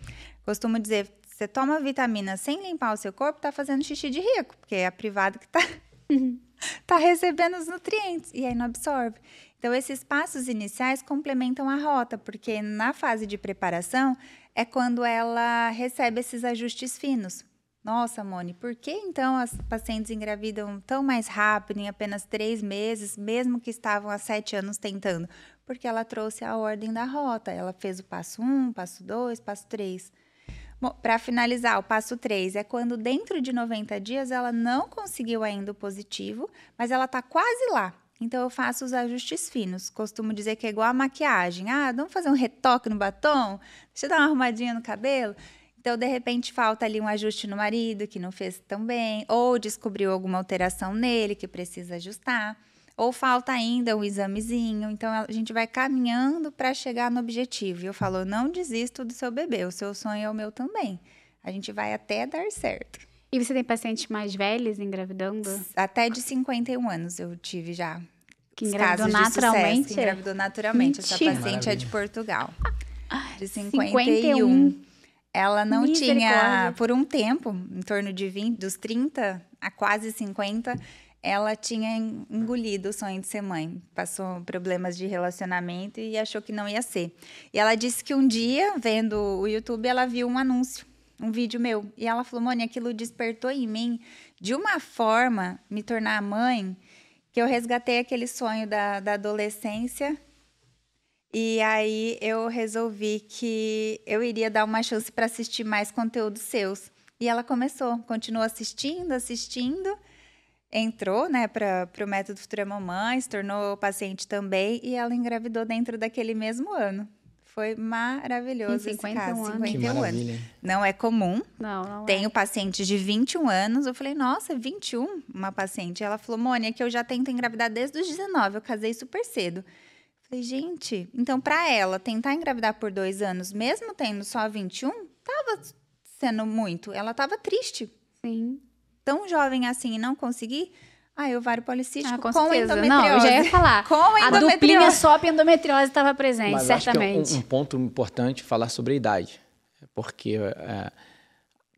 Costumo dizer, você toma vitamina sem limpar o seu corpo, tá fazendo xixi de rico, porque é a privada que tá recebendo os nutrientes e aí não absorve. Então, esses passos iniciais complementam a rota, porque na fase de preparação é quando ela recebe esses ajustes finos. Nossa, Moni, por que então as pacientes engravidam tão mais rápido, em apenas 3 meses, mesmo que estavam há 7 anos tentando? Porque ela trouxe a ordem da rota. Ela fez o passo 1, passo 2, passo 3. Para finalizar, o passo 3 é quando dentro de 90 dias ela não conseguiu ainda o positivo, mas ela está quase lá. Então, eu faço os ajustes finos. Costumo dizer que é igual a maquiagem. Vamos fazer um retoque no batom? Deixa eu dar uma arrumadinha no cabelo? Então, de repente, falta ali um ajuste no marido, que não fez tão bem, ou descobriu alguma alteração nele que precisa ajustar, ou falta ainda um examezinho. Então, a gente vai caminhando para chegar no objetivo. E eu falo, não desisto do seu bebê, o seu sonho é o meu também. A gente vai até dar certo. E você tem pacientes mais velhos engravidando? Até de 51 anos eu tive já. Que engravidou naturalmente? Que engravidou naturalmente. Mentira. Essa paciente é de Portugal. De 51. 51. Ela não tinha, por um tempo, em torno de 20, dos 30 a quase 50, ela tinha engolido o sonho de ser mãe. Passou problemas de relacionamento e achou que não ia ser. E ela disse que um dia, vendo o YouTube, ela viu um anúncio, um vídeo meu. E ela falou, Mônica, aquilo despertou em mim de uma forma me tornar mãe que eu resgatei aquele sonho da adolescência. E aí eu resolvi que eu iria dar uma chance para assistir mais conteúdos seus. E ela continuou assistindo, entrou, né, para o Método Futura Mamãe, se tornou paciente também, e ela engravidou dentro daquele mesmo ano. Foi maravilhoso esse caso, 51 Que maravilha. anos. Não é comum. Não Tenho paciente de 21 anos. Eu falei, nossa, 21? Uma paciente. Ela falou, Mônica, que eu já tento engravidar desde os 19. Eu casei super cedo. Falei, gente, então para ela tentar engravidar por 2 anos, mesmo tendo só 21, tava sendo muito. Ela tava triste. Sim. Tão jovem assim e não conseguir. Ovário policístico Com com certeza. endometriose. Não, eu já ia falar. Com A endometriose. duplinha SOP e endometriose estava presente, Mas certamente. acho que é um ponto importante falar sobre a idade. Porque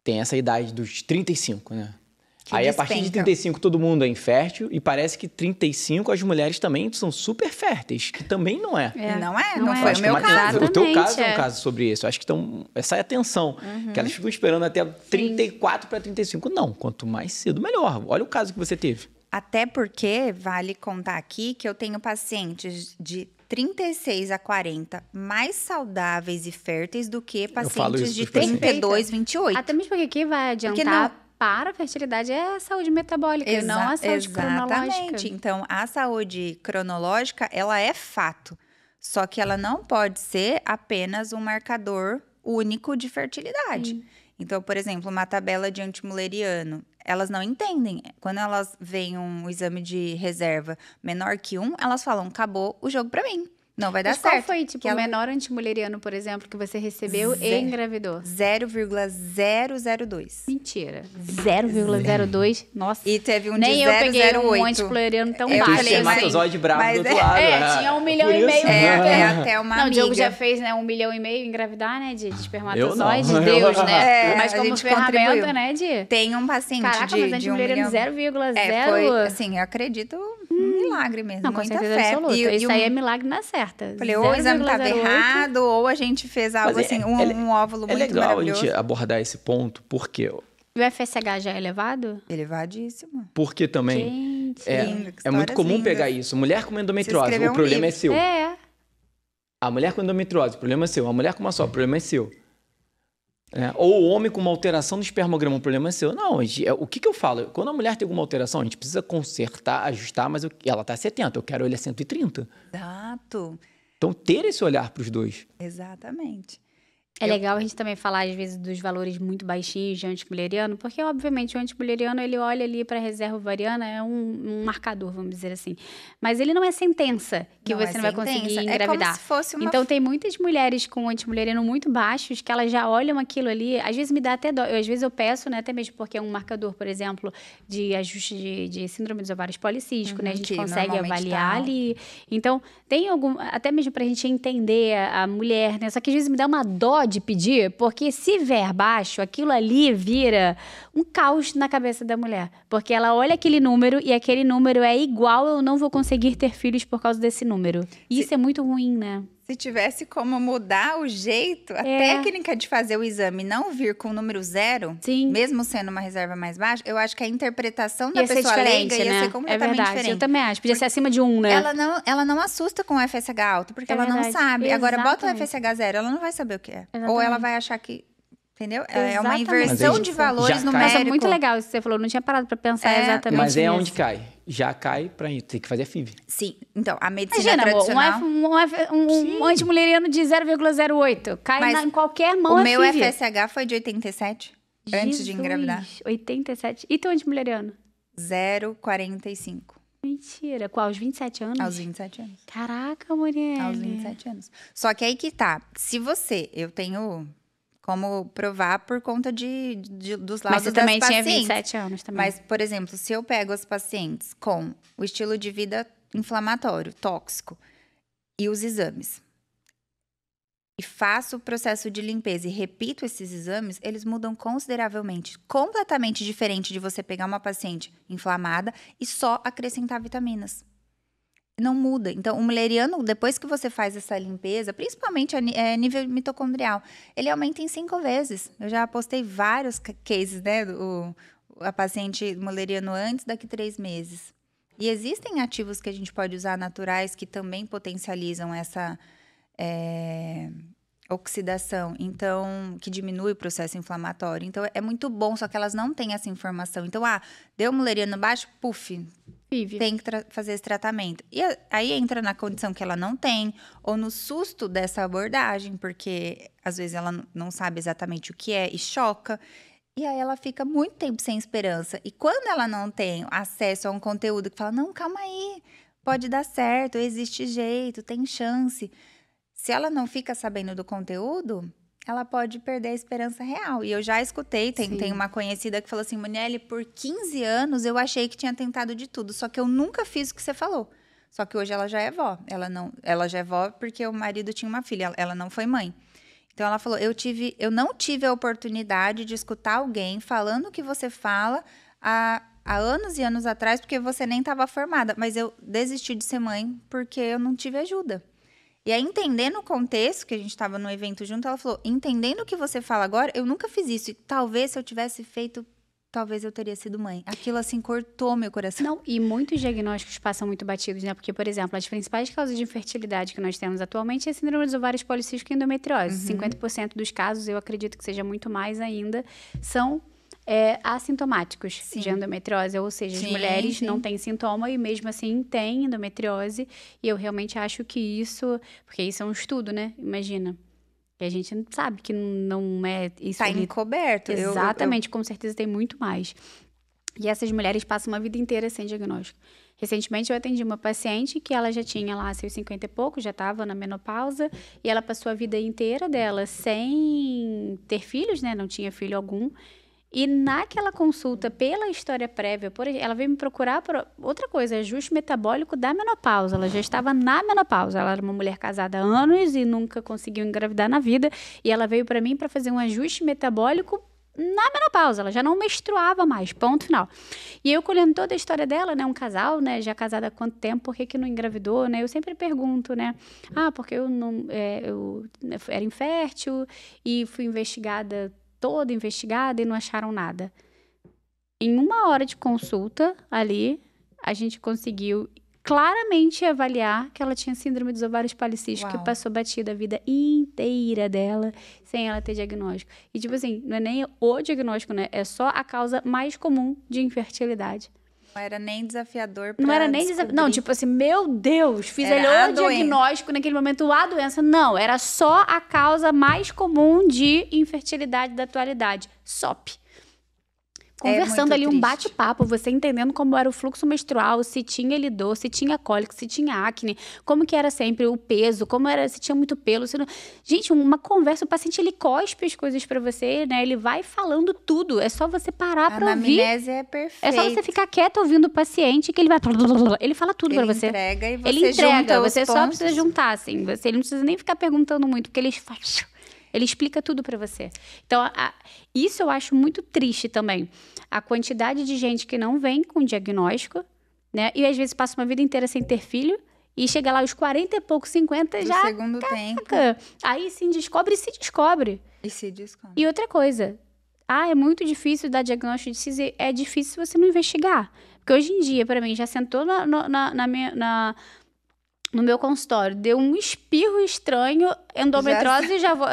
tem essa idade dos 35, né? Que Aí, a partir de despenca. 35, todo mundo é infértil. E parece que 35, as mulheres também são super férteis. Que também não é. Não é? Não Não é. foi Acho o que meu caso. o teu caso é Exatamente, um caso sobre isso. Acho que essa é a atenção. Uhum. Que elas ficam esperando até 34 para 35. Não, quanto mais cedo, melhor. Olha o caso que você teve. Até porque, vale contar aqui, que eu tenho pacientes de 36 a 40 mais saudáveis e férteis do que falo pacientes isso de pros pacientes. 32, 28. Até mesmo porque aqui vai adiantar para a fertilidade é a saúde metabólica, e não a saúde cronológica. Exatamente. Então, a saúde cronológica, ela é fato. Só que ela não pode ser apenas um marcador único de fertilidade. Então, por exemplo, uma tabela de antimuleriano, elas não entendem. Quando elas veem um exame de reserva menor que 1, elas falam, acabou o jogo pra mim. Não vai dar Mas certo. qual foi, tipo, Que o ela- menor antimuleriano, por exemplo, que você recebeu e Zero. engravidou? 0,002. Mentira. 0,02? Nossa. E teve um Nem de eu peguei 0,08. um antimuleriano tão Eu baixo. Tem falei, assim. espermatozoide bravo do mas outro lado. tinha 1,5 milhão Por isso, É até uma Não, o amiga. Diogo já fez, né, 1,5 milhão engravidar, né, de Eu espermatozoide. não. Deus, né? É, Mas a como gente ferramenta, contribuiu. né, de... Tem um paciente Caraca, de mas de 1 milhão. antimuleriano 0,0... Foi, assim, eu acredito um milagre mesmo. Não, com muita certeza fé. absoluta. E Isso aí é milagre na certa. Falei, ou o exame estava 0,08. errado, ou a gente fez algo Mas assim, um óvulo É muito legal a maravilhoso. gente abordar esse ponto, porque O FSH já é elevado? Elevadíssimo. Gente. também é Lindo, que muito histórias comum lindas. pegar isso. Mulher com endometriose, escrever o um problema é livro. seu. É. A mulher com endometriose, o problema é seu. A mulher com uma só, o problema é seu. Ou o homem com uma alteração do espermograma, o problema é seu. Não, o que eu falo? Quando a mulher tem alguma alteração, a gente precisa consertar, ajustar, mas ela está 70, eu quero ele a 130. Exato. Então, ter esse olhar para os dois. Exatamente. É legal a gente também falar, às vezes, dos valores muito baixinhos de antimuleriano, porque, obviamente, o antimuleriano, ele olha ali para a reserva ovariana, é um marcador, vamos dizer assim. Mas ele não é sentença que Não você é não vai sentença, conseguir é engravidar. como se fosse uma... Então, tem muitas mulheres com antimuleriano muito baixos que elas já olham aquilo ali. Às vezes me dá até dó. Às vezes eu peço, né, até mesmo porque é um marcador, por exemplo, de ajuste de síndrome dos ovários policísticos, né? A gente que consegue normalmente avaliar tá. ali. Então, tem algum... Até mesmo pra gente entender a mulher, né? Só que às vezes me dá uma dó de pedir, porque se vier baixo, aquilo ali vira um caos na cabeça da mulher. Porque ela olha aquele número e aquele número é igual, eu não vou conseguir ter filhos por causa desse número. E isso é muito ruim, né? Se tivesse como mudar o jeito, a técnica de fazer o exame não vir com o número 0, Sim. mesmo sendo uma reserva mais baixa, eu acho que a interpretação da Ia ser pessoa diferente, leiga ia né? ser É completamente verdade, diferente. eu também acho. Podia ser acima de 1, né? Ela não assusta com o FSH alto, porque É ela não verdade. sabe. Agora, bota o Exatamente. FSH 0, ela não vai saber o que é. Ou Exatamente. ela vai achar que... Entendeu? É uma Exatamente. inversão Mas aí de já valores cai. numéricos. Nossa, muito legal isso que você falou. Não tinha parado pra pensar exatamente Mas é nisso. onde cai. Já cai para tem que fazer a FIV. Sim. Então, a medicina Imagina, amor, tradicional... um antimuleriano de 0,08. Cai Mas em qualquer mão O é meu FIV. FSH foi de 87, antes de engravidar. 87. E teu antimuleriano? 0,45, Mentira. Qual? Aos 27 anos? aos 27 anos. Caraca, mulher. Aos 27 anos. Só que aí que tá. Se você... Eu tenho como provar por conta dos laudos Mas você das também tinha pacientes. 27 anos também. Mas, por exemplo, se eu pego as pacientes com o estilo de vida inflamatório, tóxico, e os exames, e faço o processo de limpeza e repito esses exames, eles mudam consideravelmente. Completamente diferente de você pegar uma paciente inflamada e só acrescentar vitaminas. Não muda. Então, o muleriano, depois que você faz essa limpeza, principalmente a nível mitocondrial, ele aumenta em 5 vezes. Eu já postei vários cases, né? A paciente muleriano antes, daqui 3 meses. E existem ativos que a gente pode usar naturais que também potencializam essa oxidação, então, que diminui o processo inflamatório. Então, é muito bom, só que elas não têm essa informação. Então, deu muleriano baixo, puf, tem que fazer esse tratamento. E aí entra na condição que ela não tem, ou no susto dessa abordagem, porque às vezes ela não sabe exatamente o que é e choca. E aí ela fica muito tempo sem esperança. E quando ela não tem acesso a um conteúdo que fala, não, calma aí, pode dar certo, existe jeito, tem chance. Se ela não fica sabendo do conteúdo, ela pode perder a esperança real. E eu já escutei, tem uma conhecida que falou assim, Muniele, por 15 anos eu achei que tinha tentado de tudo, só que eu nunca fiz o que você falou. Só que hoje ela já é vó. Ela já é vó porque o marido tinha uma filha, ela não foi mãe. Então ela falou, eu não tive a oportunidade de escutar alguém falando o que você fala há anos e anos atrás, porque você nem estava formada. Mas eu desisti de ser mãe porque eu não tive ajuda. E aí, entendendo o contexto, que a gente estava no evento junto, ela falou, entendendo o que você fala agora, eu nunca fiz isso. E talvez, se eu tivesse feito, talvez eu teria sido mãe. Aquilo, assim, cortou meu coração. Não, e muitos diagnósticos passam muito batidos, né? Porque, por exemplo, as principais causas de infertilidade que nós temos atualmente é a síndrome dos ovários policísticos e endometriose. 50% dos casos, eu acredito que seja muito mais ainda, são assintomáticos de endometriose, ou seja, as mulheres não têm sintoma e mesmo assim têm endometriose, e eu realmente acho que isso, porque isso é um estudo, né? Imagina, que a gente sabe que não é isso. Tá encoberto. Exatamente, com certeza tem muito mais. E essas mulheres passam uma vida inteira sem diagnóstico. Recentemente eu atendi uma paciente que ela já tinha lá seus 50 e pouco, já estava na menopausa, e ela passou a vida inteira dela sem ter filhos, né? Não tinha filho algum. E naquela consulta, pela história prévia, ela veio me procurar por outra coisa, ajuste metabólico da menopausa. Ela já estava na menopausa. Ela era uma mulher casada há anos e nunca conseguiu engravidar na vida. E ela veio para mim para fazer um ajuste metabólico na menopausa. Ela já não menstruava mais, ponto final. E eu colhendo toda a história dela, né? Um casal, né? Já casada há quanto tempo, por que não engravidou, né? Eu sempre pergunto, né? Porque eu era infértil e fui toda investigada e não acharam nada. Em 1 hora de consulta ali, a gente conseguiu claramente avaliar que ela tinha síndrome dos ovários policísticos, que passou batida a vida inteira dela sem ela ter diagnóstico. E tipo assim, não é nem o diagnóstico, né? É só a causa mais comum de infertilidade. Não era nem desafiador pra Não era nem desafiador. Não, tipo assim, meu Deus, fiz ali o diagnóstico naquele momento, a doença. Não, era só a causa mais comum de infertilidade da atualidade. SOP. Conversando ali um bate-papo, você entendendo como era o fluxo menstrual, se tinha lidor, se tinha cólica, se tinha acne, como que era sempre o peso, como era, se tinha muito pelo, se não... Gente, uma conversa, o paciente ele cospe as coisas pra você, né? Ele vai falando tudo, é só você parar pra ouvir. A anamnese é perfeita. É só você ficar quieto ouvindo o paciente que ele vai... Ele fala tudo pra você. Ele entrega você só precisa juntar, assim. Ele não precisa nem ficar perguntando muito, porque ele explica tudo pra você. Então, isso eu acho muito triste também. A quantidade de gente que não vem com diagnóstico, né? E às vezes passa uma vida inteira sem ter filho. E chega lá aos 40 e pouco, 50, do já... segundo tempo. Aí sim, descobre e se descobre. E outra coisa. É muito difícil dar diagnóstico de CIS. É difícil se você não investigar. Porque hoje em dia, pra mim, já sentou no meu consultório, deu um espirro estranho, endometriose, já vou...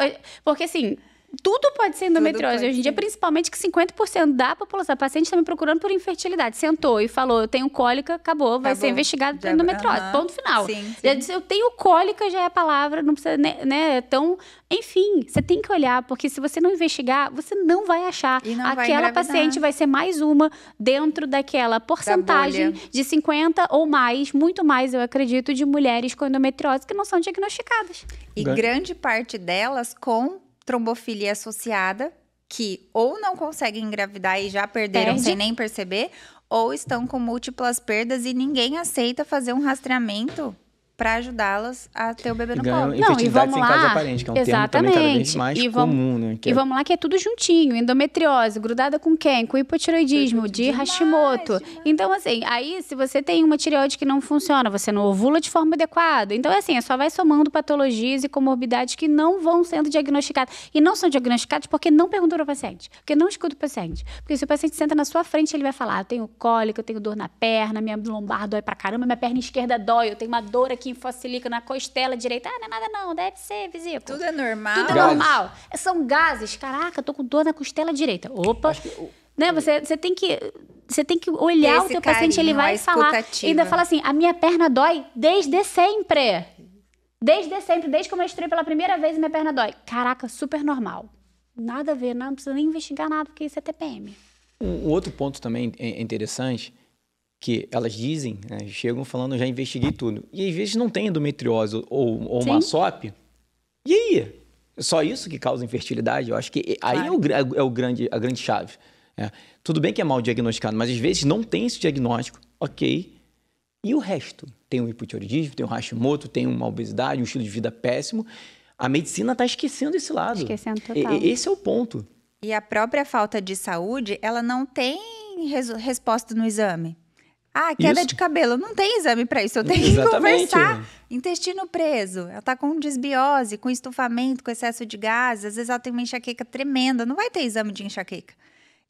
Porque, assim, tudo pode ser endometriose. Hoje em dia, principalmente que 50% da população, a paciente está me procurando por infertilidade. Sentou e falou, eu tenho cólica, acabou, vai ser investigado por endometriose. Ponto final. Já disse, eu tenho cólica, já é a palavra, não precisa, né? Então, enfim, você tem que olhar, porque se você não investigar, você não vai achar. Aquela paciente vai ser mais uma dentro daquela porcentagem de 50 ou mais, muito mais, eu acredito, de mulheres com endometriose que não são diagnosticadas. E grande parte delas com trombofilia associada, que ou não conseguem engravidar e já perderam sem nem perceber, ou estão com múltiplas perdas e ninguém aceita fazer um rastreamento para ajudá-las a ter o bebê no ganham colo. infertilidade sem causa aparente, que é um termo também cada vez mais comum, né? E vamos lá que é tudo juntinho, endometriose, grudada com quem? Com hipotireoidismo, de Hashimoto. Então, assim, aí se você tem uma tireoide que não funciona, você não ovula de forma adequada. Então, assim, só vai somando patologias e comorbidades que não vão sendo diagnosticadas. E não são diagnosticadas porque não perguntam ao paciente, porque não escuta o paciente. Porque se o paciente senta na sua frente, ele vai falar, eu tenho cólica, eu tenho dor na perna, minha lombar dói pra caramba, minha perna esquerda dói, eu tenho uma dor aqui em fossilica na costela direita. Ah, não é nada não, deve ser vesícula. Tudo é normal. Tudo é normal. São gases. Caraca, eu tô com dor na costela direita. Opa. Né, você tem que olhar o teu paciente, ele vai falar. Ainda fala assim, a minha perna dói desde sempre. Desde sempre, desde que eu menstruei pela primeira vez, minha perna dói. Caraca, super normal. Nada a ver, não precisa nem investigar nada, porque isso é TPM. Um outro ponto também é interessante, que elas dizem, né, chegam falando, já investiguei tudo. E às vezes não tem endometriose ou uma SOP. E aí? Só isso que causa infertilidade? Eu acho que aí a grande chave. Tudo bem que é mal diagnosticado, mas às vezes não tem esse diagnóstico, ok. E o resto? Tem um hipotireoidismo, tem um Hashimoto, tem uma obesidade, um estilo de vida péssimo. A medicina está esquecendo esse lado. Esquecendo total. Esse é o ponto. E a própria falta de saúde, ela não tem resposta no exame. Ah, queda de cabelo. Não tem exame para isso. Eu tenho que conversar. Intestino preso. Ela tá com desbiose, com estufamento, com excesso de gases. Às vezes ela tem uma enxaqueca tremenda. Não vai ter exame de enxaqueca.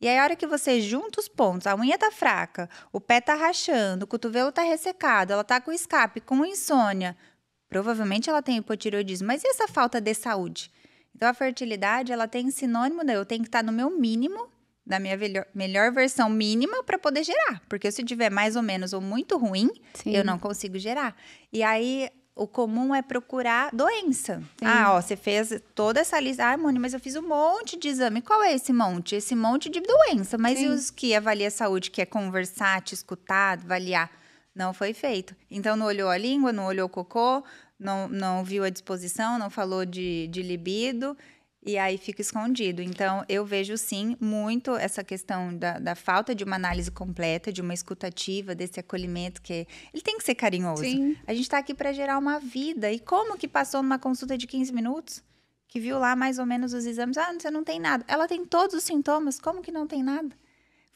E aí, a hora que você junta os pontos, a unha tá fraca, o pé tá rachando, o cotovelo tá ressecado, ela tá com escape, com insônia. Provavelmente ela tem hipotireoidismo. Mas e essa falta de saúde? Então, a fertilidade, ela tem sinônimo, eu tenho que estar no meu mínimo, da minha melhor versão mínima para poder gerar. Porque se tiver mais ou menos ou muito ruim, eu não consigo gerar. E aí, o comum é procurar doença. Sim. Ah, ó, você fez toda essa lista. Ah, Moni, mas eu fiz um monte de exame. Qual é esse monte? Esse monte de doença. Mas e os que avalia a saúde, que é conversar, te escutar, avaliar? Não foi feito. Então, não olhou a língua, não olhou o cocô, não viu a disposição, não falou de libido. E aí fica escondido. Então, eu vejo, sim, muito essa questão da falta de uma análise completa, de uma escutativa, desse acolhimento, que ele tem que ser carinhoso. Sim. A gente está aqui para gerar uma vida. E como que passou numa consulta de 15 minutos? Que viu lá mais ou menos os exames. Ah, você não tem nada. Ela tem todos os sintomas. Como que não tem nada?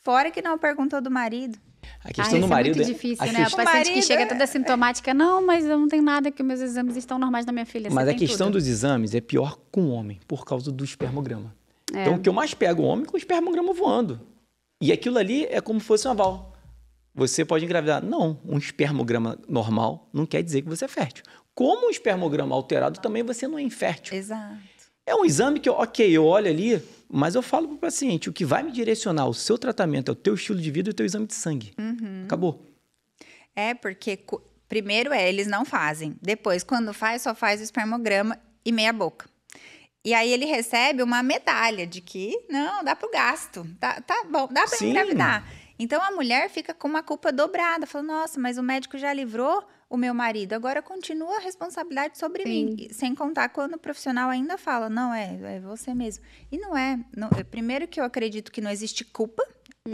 Fora que não perguntou do marido. A questão do marido é muito difícil, né? A paciente que chega toda sintomática, não, mas eu não tenho nada, que meus exames estão normais da minha filha. Mas a questão dos exames é pior com o homem, por causa do espermograma. Então, o que eu mais pego o homem é com o espermograma voando. E aquilo ali é como se fosse um aval. Você pode engravidar. Não, um espermograma normal não quer dizer que você é fértil. Como um espermograma alterado, também você não é infértil. Exato. É um exame que, eu olho ali, mas eu falo para o paciente, o que vai me direcionar o seu tratamento é o teu estilo de vida e o teu exame de sangue. Acabou. É, porque primeiro eles não fazem. Depois, quando faz, só faz o espermograma e meia boca. E aí ele recebe uma medalha de que, não, dá pro gasto. Tá bom, dá para engravidar. Então, a mulher fica com uma culpa dobrada. Fala, nossa, mas o médico já livrou o meu marido. Agora continua a responsabilidade sobre mim. Sem contar quando o profissional ainda fala, não, é você mesmo. E não é. Primeiro que eu acredito que não existe culpa,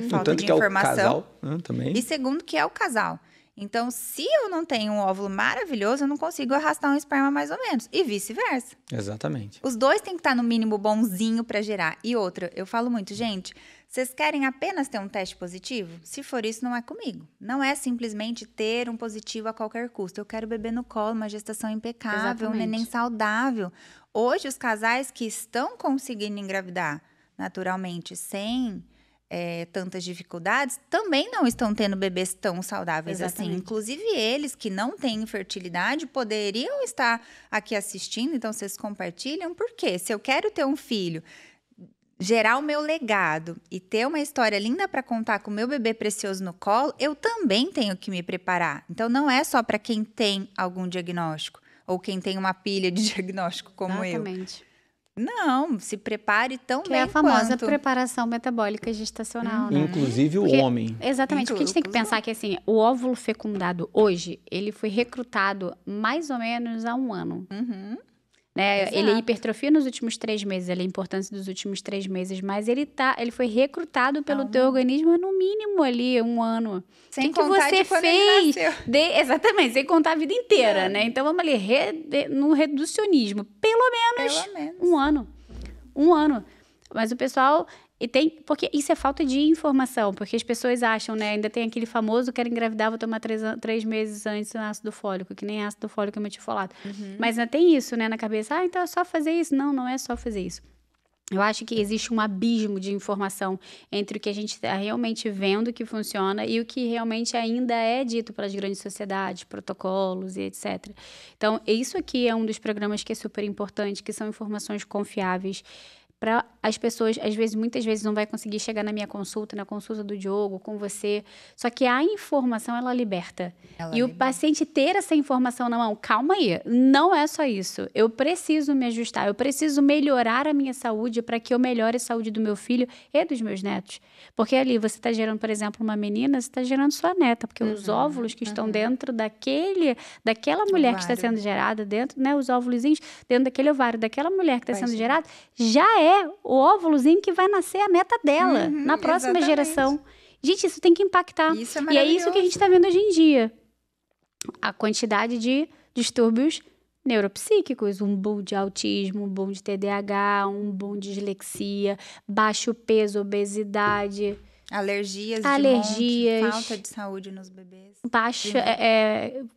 falta de informação. É o casal, né, também. E segundo que é o casal. Então, se eu não tenho um óvulo maravilhoso, eu não consigo arrastar um esperma mais ou menos. E vice-versa. Exatamente. Os dois têm que estar no mínimo bonzinho para gerar. E outra, eu falo muito, gente, vocês querem apenas ter um teste positivo? Se for isso, não é comigo. Não é simplesmente ter um positivo a qualquer custo. Eu quero bebê no colo, uma gestação impecável, um neném saudável. Hoje, os casais que estão conseguindo engravidar naturalmente, sem tantas dificuldades, também não estão tendo bebês tão saudáveis assim. Inclusive, eles que não têm infertilidade poderiam estar aqui assistindo, então vocês compartilham. Por quê? Se eu quero ter um filho, gerar o meu legado e ter uma história linda para contar com o meu bebê precioso no colo, eu também tenho que me preparar. Então, não é só para quem tem algum diagnóstico ou quem tem uma pilha de diagnóstico como eu. Não, se prepare tão bem quanto. Que é a famosa preparação metabólica gestacional, né? Inclusive o homem. Exatamente. Porque a gente tem que pensar que, assim, o óvulo fecundado hoje, ele foi recrutado mais ou menos há 1 ano. né? Exato. Ele hipertrofia nos últimos 3 meses, a importância dos últimos 3 meses, mas ele foi recrutado pelo teu organismo no mínimo ali 1 ano. Sem que contar você de quando ele nasceu. Exatamente, sem contar a vida inteira, né? Então vamos ali, no reducionismo, pelo menos 1 ano. 1 ano. Mas o pessoal... porque isso é falta de informação, porque as pessoas acham, né? Ainda tem aquele famoso, quero engravidar, vou tomar 3 meses antes do ácido fólico, que nem ácido fólico é metilfolato. Mas ainda tem isso, né, na cabeça. Então é só fazer isso. Não, não é só fazer isso. Eu acho que existe um abismo de informação entre o que a gente está realmente vendo que funciona e o que realmente ainda é dito pelas grandes sociedades, protocolos e etc. Então, isso aqui é um dos programas que é super importante, que são informações confiáveis, para as pessoas, às vezes, muitas vezes não vai conseguir chegar na minha consulta, na consulta do Diogo, com você. Só que a informação, ela liberta. O paciente ter essa informação na mão, calma aí, não é só isso. Eu preciso me ajustar, eu preciso melhorar a minha saúde para que eu melhore a saúde do meu filho e dos meus netos. Porque ali você está gerando, por exemplo, uma menina, você está gerando sua neta, porque os óvulos que estão dentro daquela mulher que está sendo gerada, dentro, né, os óvulozinhos, dentro daquele ovário daquela mulher que está sendo gerada, já é o óvulozinho que vai nascer a neta dela na próxima geração. Gente, isso tem que impactar. Isso é e é isso que a gente está vendo hoje em dia. A quantidade de distúrbios neuropsíquicos, um boom de autismo, um boom de TDAH, um boom de dislexia, baixo peso, obesidade... Alergias, falta de saúde nos bebês.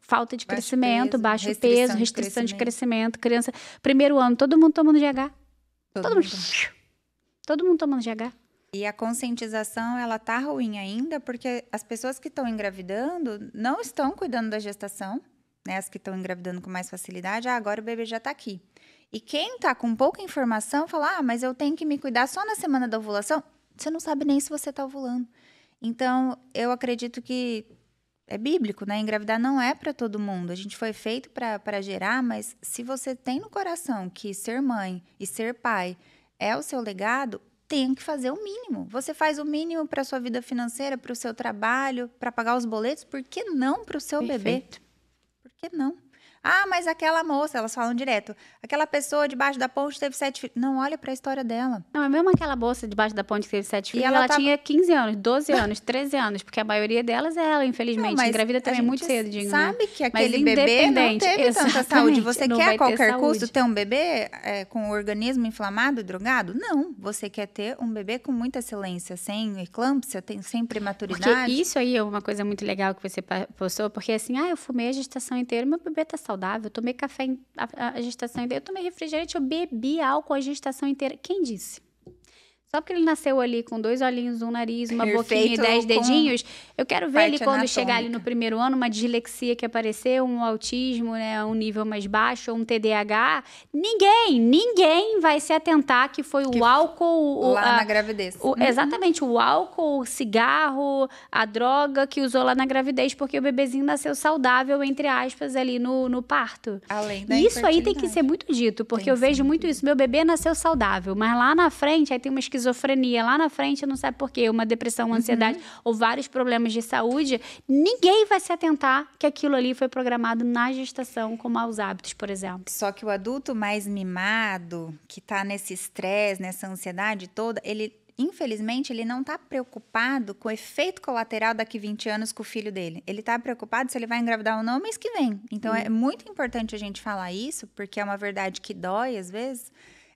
Falta de crescimento, baixo peso, restrição de crescimento. Criança, primeiro ano, todo mundo tomando GH. Todo mundo tomando GH. E a conscientização, ela tá ruim ainda, porque as pessoas que estão engravidando não estão cuidando da gestação, né? As que estão engravidando com mais facilidade, agora o bebê já tá aqui. E quem tá com pouca informação, fala, mas eu tenho que me cuidar só na semana da ovulação. Você não sabe nem se você tá ovulando. Então, eu acredito que é bíblico, né? Engravidar não é para todo mundo. A gente foi feito para gerar, mas se você tem no coração que ser mãe e ser pai é o seu legado, tem que fazer o mínimo. Você faz o mínimo para sua vida financeira, para o seu trabalho, para pagar os boletos, por que não para o seu bebê? Por que não? Mas aquela moça, elas falam direto, aquela pessoa debaixo da ponte teve 7 filhos. Não, olha para a história dela. Não, é mesmo aquela moça debaixo da ponte que teve 7 filhos, ela tinha 15 anos, 12 anos, 13 anos, porque a maioria delas é ela, infelizmente. Engravida também muito cedo, Dinho, sabe que aquele bebê não teve tanta saúde. Você quer a qualquer custo ter um bebê com o organismo inflamado e drogado? Não, você quer ter um bebê com muita excelência, sem eclâmpsia, sem prematuridade. Porque isso aí é uma coisa muito legal que você postou, porque assim, eu fumei a gestação inteira, meu bebê tá saudável, eu tomei café a gestação inteira, eu tomei refrigerante, eu bebi álcool a gestação inteira. Quem disse? Só porque ele nasceu ali com 2 olhinhos, um nariz, uma boquinha e 10 dedinhos, eu quero ver ele quando chegar ali no primeiro ano, uma dislexia que apareceu, um autismo, né, um nível mais baixo, um TDAH. Ninguém vai se atentar que foi o álcool... Lá na gravidez. Exatamente, o álcool, o cigarro, a droga que usou lá na gravidez, porque o bebezinho nasceu saudável, entre aspas, ali no parto. Além da Isso aí tem que ser muito dito, porque eu vejo muito isso. Meu bebê nasceu saudável, mas lá na frente, aí tem uma esquizofrenia, lá na frente, não sabe por quê, uma depressão, uma ansiedade, ou vários problemas de saúde, ninguém vai se atentar que aquilo ali foi programado na gestação com maus hábitos, por exemplo. Só que o adulto mais mimado, que tá nesse estresse, nessa ansiedade toda, infelizmente, ele não tá preocupado com o efeito colateral daqui 20 anos com o filho dele. Ele tá preocupado se ele vai engravidar ou não mês que vem. Então, é muito importante a gente falar isso, porque é uma verdade que dói, às vezes,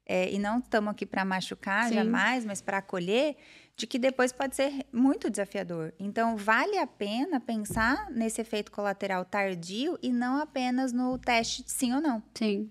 e não estamos aqui para machucar jamais, mas para acolher, de que depois pode ser muito desafiador. Então, vale a pena pensar nesse efeito colateral tardio e não apenas no teste de sim ou não. Sim.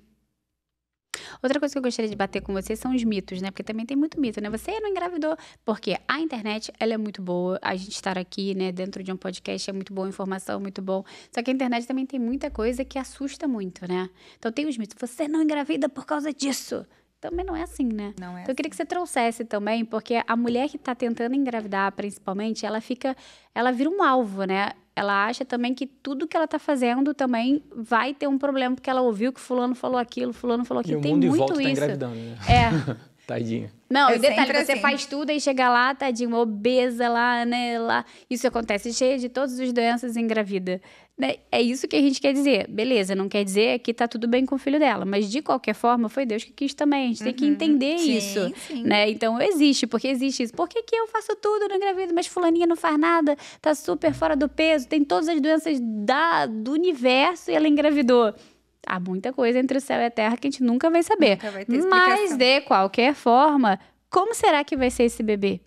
Outra coisa que eu gostaria de bater com vocês são os mitos, né? Porque também tem muito mito, né? Você não engravidou. Porque a internet, ela é muito boa. A gente estar aqui, né, dentro de um podcast é muito boa, informação é muito bom. Só que a internet também tem muita coisa que assusta muito, né? Então, tem os mitos. Você não engravida por causa disso. Também não é assim, né? Não é então, eu queria que você trouxesse também, porque a mulher que está tentando engravidar, principalmente, ela vira um alvo, né? Ela acha também que tudo que ela está fazendo também vai ter um problema, porque ela ouviu que fulano falou aquilo, E o tem mundo em muito volta isso. tá engravidando, né? Tadinha. Não, É e detalhe, sempre você assim. faz tudo e chega lá, tadinho, obesa lá, né, lá. Isso acontece, cheia de todas as doenças e engravida. Né? É isso que a gente quer dizer. Beleza, não quer dizer que tá tudo bem com o filho dela, mas de qualquer forma, foi Deus que quis também. A gente tem que entender isso, Sim. né? Então, existe, porque existe isso. Por que que eu faço tudo, não engravido, mas fulaninha não faz nada, tá super fora do peso, tem todas as doenças do universo e ela engravidou? Há muita coisa entre o céu e a terra que a gente nunca vai saber. Nunca vai ter Mas, explicação. de qualquer forma, como será que vai ser esse bebê?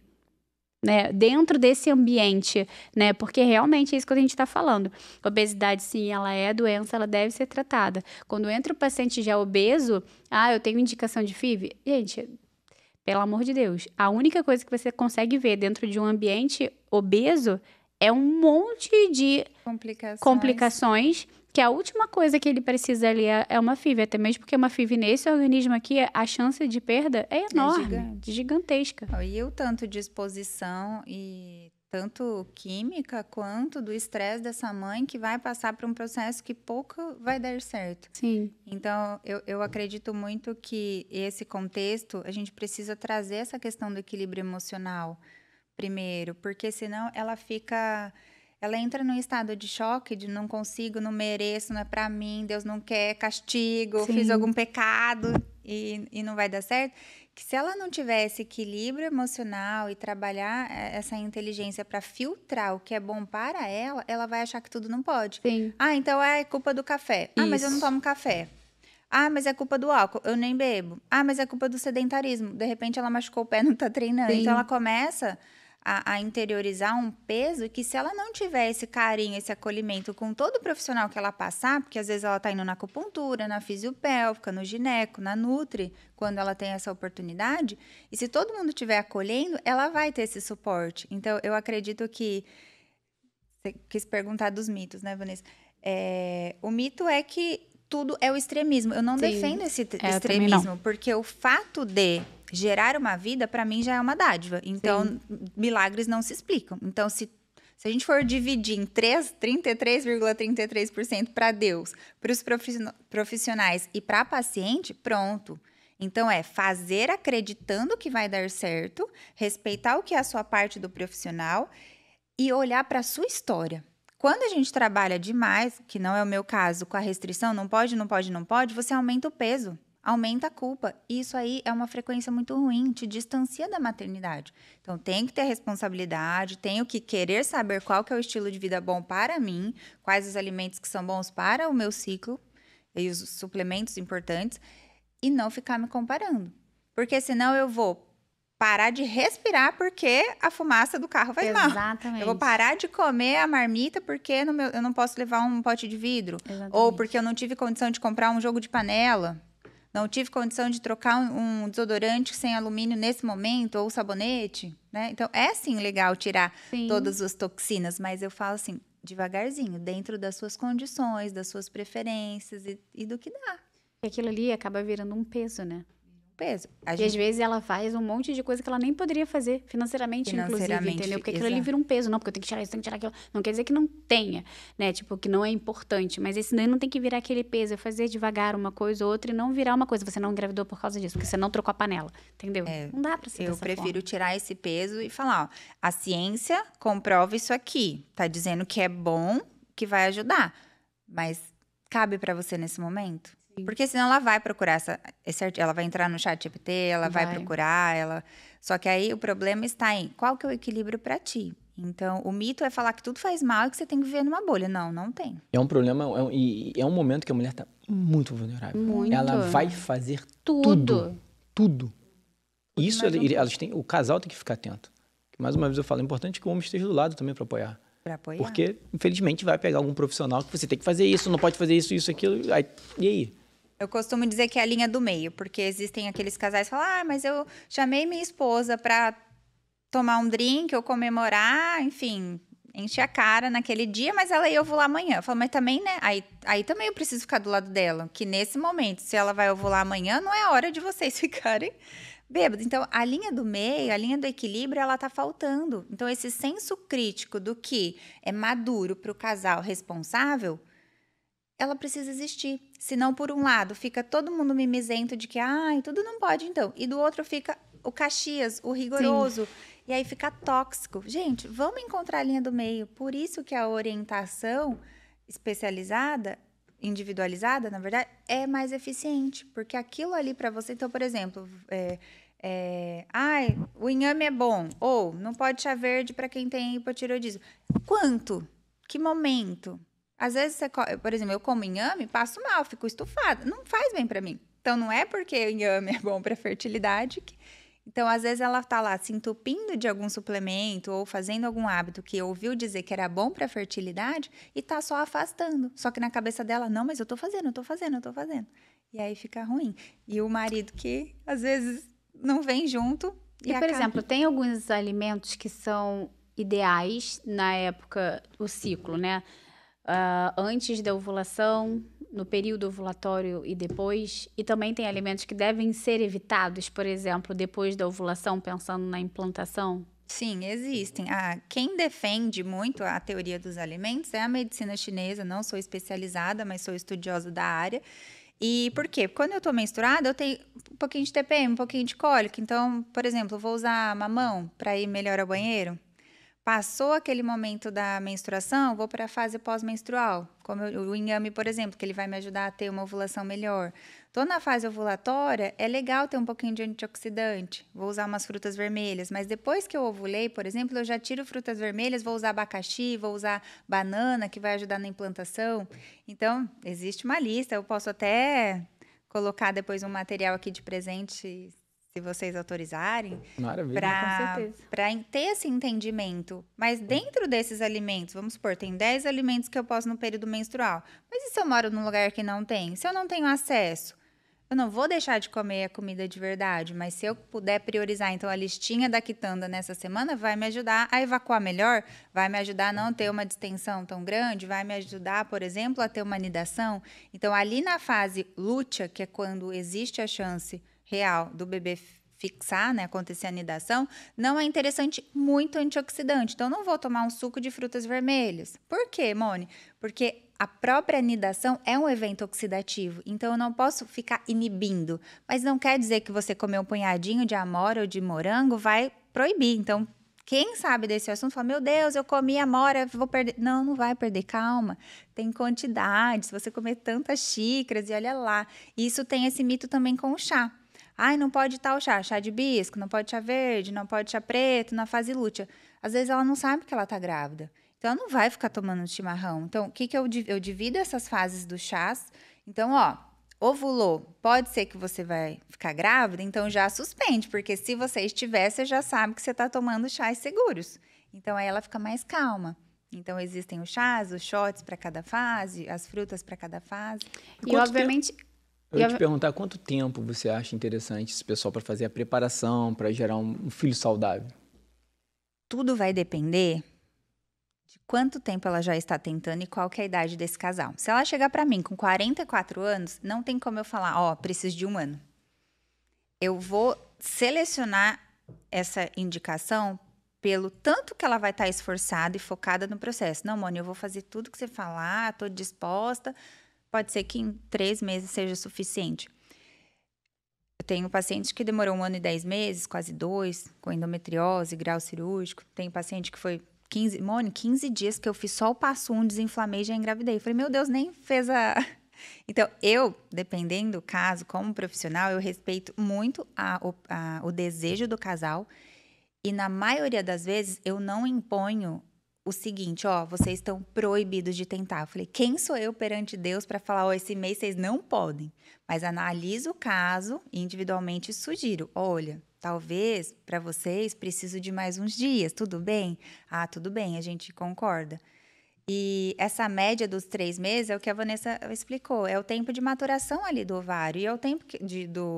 Né? Dentro desse ambiente, né? Porque realmente é isso que a gente está falando. Obesidade, sim, ela é doença, ela deve ser tratada. Quando entra o paciente já obeso, eu tenho indicação de FIV. Gente, pelo amor de Deus, a única coisa que você consegue ver dentro de um ambiente obeso é um monte de complicações, que a última coisa que ele precisa ali é uma FIV, até mesmo porque uma FIV nesse organismo aqui, a chance de perda é enorme, gigantesca. E o tanto de exposição e tanto química quanto do estresse dessa mãe que vai passar por um processo que pouco vai dar certo. Sim. Então, eu acredito muito que esse contexto, a gente precisa trazer essa questão do equilíbrio emocional primeiro, porque senão ela entra num estado de choque, de não consigo, não mereço, não é pra mim, Deus não quer, castigo, Sim. fiz algum pecado e não vai dar certo. Que se ela não tiver esse equilíbrio emocional e trabalhar essa inteligência para filtrar o que é bom para ela, ela vai achar que tudo não pode. Sim. Então é culpa do café. Mas eu não tomo café. Mas é culpa do álcool, eu nem bebo. Mas é culpa do sedentarismo. De repente ela machucou o pé, não tá treinando. Sim. Então ela começa a interiorizar um peso que se ela não tiver esse carinho, esse acolhimento com todo o profissional que ela passar, porque às vezes ela tá indo na acupuntura, na fisiopélvica, no gineco, na nutri, quando ela tem essa oportunidade, e se todo mundo estiver acolhendo, ela vai ter esse suporte. Então, eu acredito que... Você quis perguntar dos mitos, né, Vanessa? O mito é que tudo é o extremismo. Eu não defendo esse extremismo, porque o fato de gerar uma vida, para mim, já é uma dádiva. Então, milagres não se explicam. Então, se a gente for dividir em 33,33% para Deus, para os profissionais e para a paciente, pronto. Então, fazer acreditando que vai dar certo, respeitar o que é a sua parte do profissional e olhar para a sua história. Quando a gente trabalha demais, que não é o meu caso, com a restrição, não pode, você aumenta o peso. Aumenta a culpa. Isso aí é uma frequência muito ruim, te distancia da maternidade. Então, tem que ter responsabilidade, tenho que querer saber qual que é o estilo de vida bom para mim, quais os alimentos que são bons para o meu ciclo e os suplementos importantes, e não ficar me comparando. Porque senão eu vou parar de respirar porque a fumaça do carro faz mal. Exatamente. Eu vou parar de comer a marmita porque eu não posso levar um pote de vidro. Exatamente. Ou porque eu não tive condição de comprar um jogo de panela. Não tive condição de trocar um desodorante sem alumínio nesse momento, ou sabonete, né? Então, é sim legal tirar todas as toxinas, mas eu falo assim, devagarzinho, dentro das suas condições, das suas preferências e do que dá. E aquilo ali acaba virando um peso, né? Peso. E às vezes ela faz um monte de coisa que ela nem poderia fazer, financeiramente inclusive, entendeu? Porque aquilo ali vira um peso. Não, porque eu tenho que tirar isso, tenho que tirar aquilo. Não quer dizer que não tenha, né? Tipo, que não é importante. Mas esse daí não tem que virar aquele peso. É fazer devagar uma coisa ou outra e não virar uma coisa. Você não engravidou por causa disso, porque você não trocou a panela, entendeu? Não dá pra ser dessa Eu prefiro forma. tirar esse peso e falar, a ciência comprova isso aqui. Tá dizendo que é bom, que vai ajudar. Mas cabe pra você nesse momento? Porque senão ela vai procurar ela vai entrar no ChatGPT, ela vai procurar, Só que aí o problema está em qual que é o equilíbrio para ti. Então, o mito é falar que tudo faz mal e que você tem que viver numa bolha. Não tem. É um problema, é um momento que a mulher está muito vulnerável. Muito. Ela vai fazer Tudo. Tudo. Isso, o casal tem que ficar atento. Mais uma vez eu falo, é importante que o homem esteja do lado também para apoiar. Porque, infelizmente, vai pegar algum profissional que você tem que fazer isso, não pode fazer isso, aquilo. E aí? Eu costumo dizer que é a linha do meio, porque existem aqueles casais que falam, mas eu chamei minha esposa para tomar um drink ou comemorar, enfim, enche a cara naquele dia, mas ela ia ovular amanhã. Eu falo, mas também, né? Aí também eu preciso ficar do lado dela, que nesse momento, se ela vai ovular amanhã, não é hora de vocês ficarem bêbados. Então, a linha do meio, a linha do equilíbrio, ela tá faltando. Então, esse senso crítico do que é maduro para o casal responsável, ela precisa existir. Senão, por um lado, fica todo mundo mimizento de que, tudo não pode, então. E do outro fica o Caxias, o rigoroso. Sim. E aí fica tóxico. Gente, vamos encontrar a linha do meio. Por isso que a orientação especializada, individualizada, na verdade, é mais eficiente. Porque aquilo ali para você... Então, por exemplo, o inhame é bom. Ou não pode chá verde para quem tem hipotireoidismo. Quanto? Que momento? Às vezes, por exemplo, eu como inhame, passo mal, fico estufada. Não faz bem para mim. Então, não é porque o inhame é bom para fertilidade que... Então, às vezes, ela está lá se entupindo de algum suplemento ou fazendo algum hábito que ouviu dizer que era bom para a fertilidade e está só afastando. Só que na cabeça dela, não, mas eu estou fazendo. E aí fica ruim. E o marido que, às vezes, não vem junto. E por exemplo, tem alguns alimentos que são ideais na época, o ciclo, né? Antes da ovulação, no período ovulatório e depois. E também tem alimentos que devem ser evitados, por exemplo, depois da ovulação, pensando na implantação. Sim, existem. Quem defende muito a teoria dos alimentos é a medicina chinesa. Não sou especializada, mas sou estudiosa da área. E por quê? Porque quando eu estou menstruada, eu tenho um pouquinho de TPM, um pouquinho de cólica. Então, por exemplo, eu vou usar mamão para ir melhor ao banheiro. Passou aquele momento da menstruação, vou para a fase pós-menstrual, como o inhame, por exemplo, que ele vai me ajudar a ter uma ovulação melhor. Estou na fase ovulatória, é legal ter um pouquinho de antioxidante, vou usar umas frutas vermelhas, mas depois que eu ovulei, por exemplo, eu já tiro frutas vermelhas, vou usar abacaxi, vou usar banana, que vai ajudar na implantação. Então, existe uma lista, eu posso até colocar depois um material aqui de presente, se vocês autorizarem, para ter esse entendimento. Mas dentro desses alimentos, vamos supor, tem 10 alimentos que eu posso no período menstrual. Mas e se eu moro num lugar que não tem? Se eu não tenho acesso? Eu não vou deixar de comer a comida de verdade, mas se eu puder priorizar, então, a listinha da quitanda nessa semana vai me ajudar a evacuar melhor, vai me ajudar a não ter uma distensão tão grande, vai me ajudar, por exemplo, a ter uma anidação. Então, ali na fase lútea, que é quando existe a chance real do bebê fixar, né, acontecer a anidação, não é interessante muito antioxidante. Então, não vou tomar um suco de frutas vermelhas. Por quê, Moni? Porque a própria anidação é um evento oxidativo, então eu não posso ficar inibindo. Mas não quer dizer que você comer um punhadinho de amora ou de morango vai proibir. Então, quem sabe desse assunto fala, meu Deus, eu comi amora, vou perder. Não, não vai perder, calma. Tem quantidade, se você comer tantas xícaras e olha lá. Isso tem esse mito também com o chá. Não pode tal chá de hibisco, não pode chá verde, não pode chá preto, na fase lútea. Às vezes ela não sabe que ela está grávida. Então, ela não vai ficar tomando chimarrão. Então, o que eu divido essas fases dos chás. Então, ovulou, pode ser que você vai ficar grávida, então já suspende, porque se você estiver, você já sabe que você está tomando chás seguros. Então, aí ela fica mais calma. Então, existem os chás, os shots para cada fase, as frutas para cada fase. E, obviamente... Eu ia te perguntar quanto tempo você acha interessante esse pessoal para fazer a preparação, para gerar um filho saudável? Tudo vai depender de quanto tempo ela já está tentando e qual que é a idade desse casal. Se ela chegar para mim com 44 anos, não tem como eu falar, preciso de 1 ano. Eu vou selecionar essa indicação pelo tanto que ela vai estar esforçada e focada no processo. Não, Moni, eu vou fazer tudo que você falar, estou disposta. Pode ser que em 3 meses seja suficiente. Eu tenho pacientes que demorou 1 ano e 10 meses, quase 2, com endometriose, grau cirúrgico. Tem paciente que foi 15 dias que eu fiz só o passo 1, desinflamei e já engravidei. Falei, meu Deus, nem fez a... Então, dependendo do caso, como profissional, eu respeito muito o desejo do casal. E na maioria das vezes, eu não imponho o seguinte, vocês estão proibidos de tentar. Eu falei, quem sou eu perante Deus para falar, esse mês vocês não podem? Mas analiso o caso e individualmente sugiro, olha, talvez para vocês preciso de mais uns dias, tudo bem? Tudo bem, a gente concorda. E essa média dos 3 meses é o que a Vanessa explicou, é o tempo de maturação ali do ovário, e é o tempo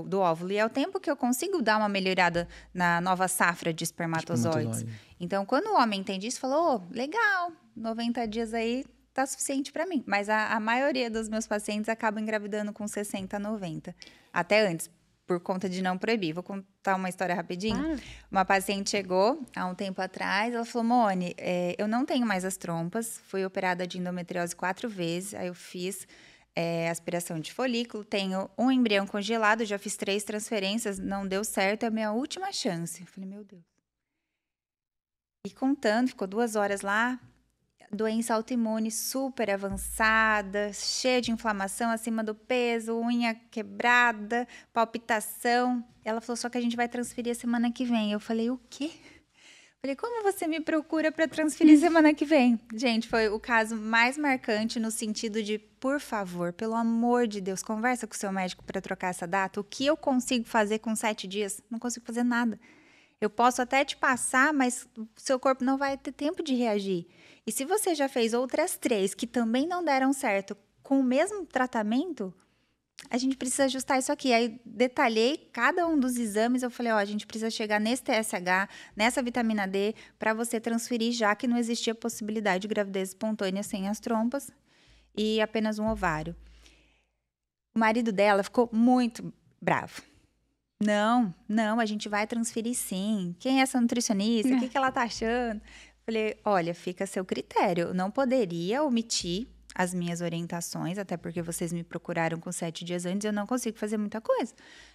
do óvulo, e é o tempo que eu consigo dar uma melhorada na nova safra de espermatozoides. Então, quando o homem entende isso, falou, legal, 90 dias aí tá suficiente para mim. Mas a maioria dos meus pacientes acabam engravidando com 60, 90, até antes, por conta de não proibir. Vou contar uma história rapidinho. Uma paciente chegou há um tempo atrás, ela falou, Moni, eu não tenho mais as trompas, fui operada de endometriose 4 vezes, aí eu fiz aspiração de folículo, tenho um embrião congelado, já fiz 3 transferências, não deu certo, é a minha última chance. Eu falei, meu Deus. E contando, ficou 2 horas lá, doença autoimune super avançada, cheia de inflamação acima do peso, unha quebrada, palpitação. Ela falou, só que a gente vai transferir a semana que vem. Eu falei, o quê? Falei, como você me procura para transferir semana que vem? Gente, foi o caso mais marcante no sentido de, por favor, pelo amor de Deus, conversa com o seu médico para trocar essa data. O que eu consigo fazer com 7 dias? Não consigo fazer nada. Eu posso até te passar, mas o seu corpo não vai ter tempo de reagir. E se você já fez outras 3 que também não deram certo com o mesmo tratamento, a gente precisa ajustar isso aqui. Aí detalhei cada um dos exames, eu falei, a gente precisa chegar nesse TSH, nessa vitamina D, para você transferir, já que não existia possibilidade de gravidez espontânea sem as trompas e apenas um ovário. O marido dela ficou muito bravo. Não, a gente vai transferir sim. Quem é essa nutricionista? O que ela tá achando? Falei, olha, fica a seu critério. Eu não poderia omitir as minhas orientações, até porque vocês me procuraram com 7 dias antes e eu não consigo fazer muita coisa.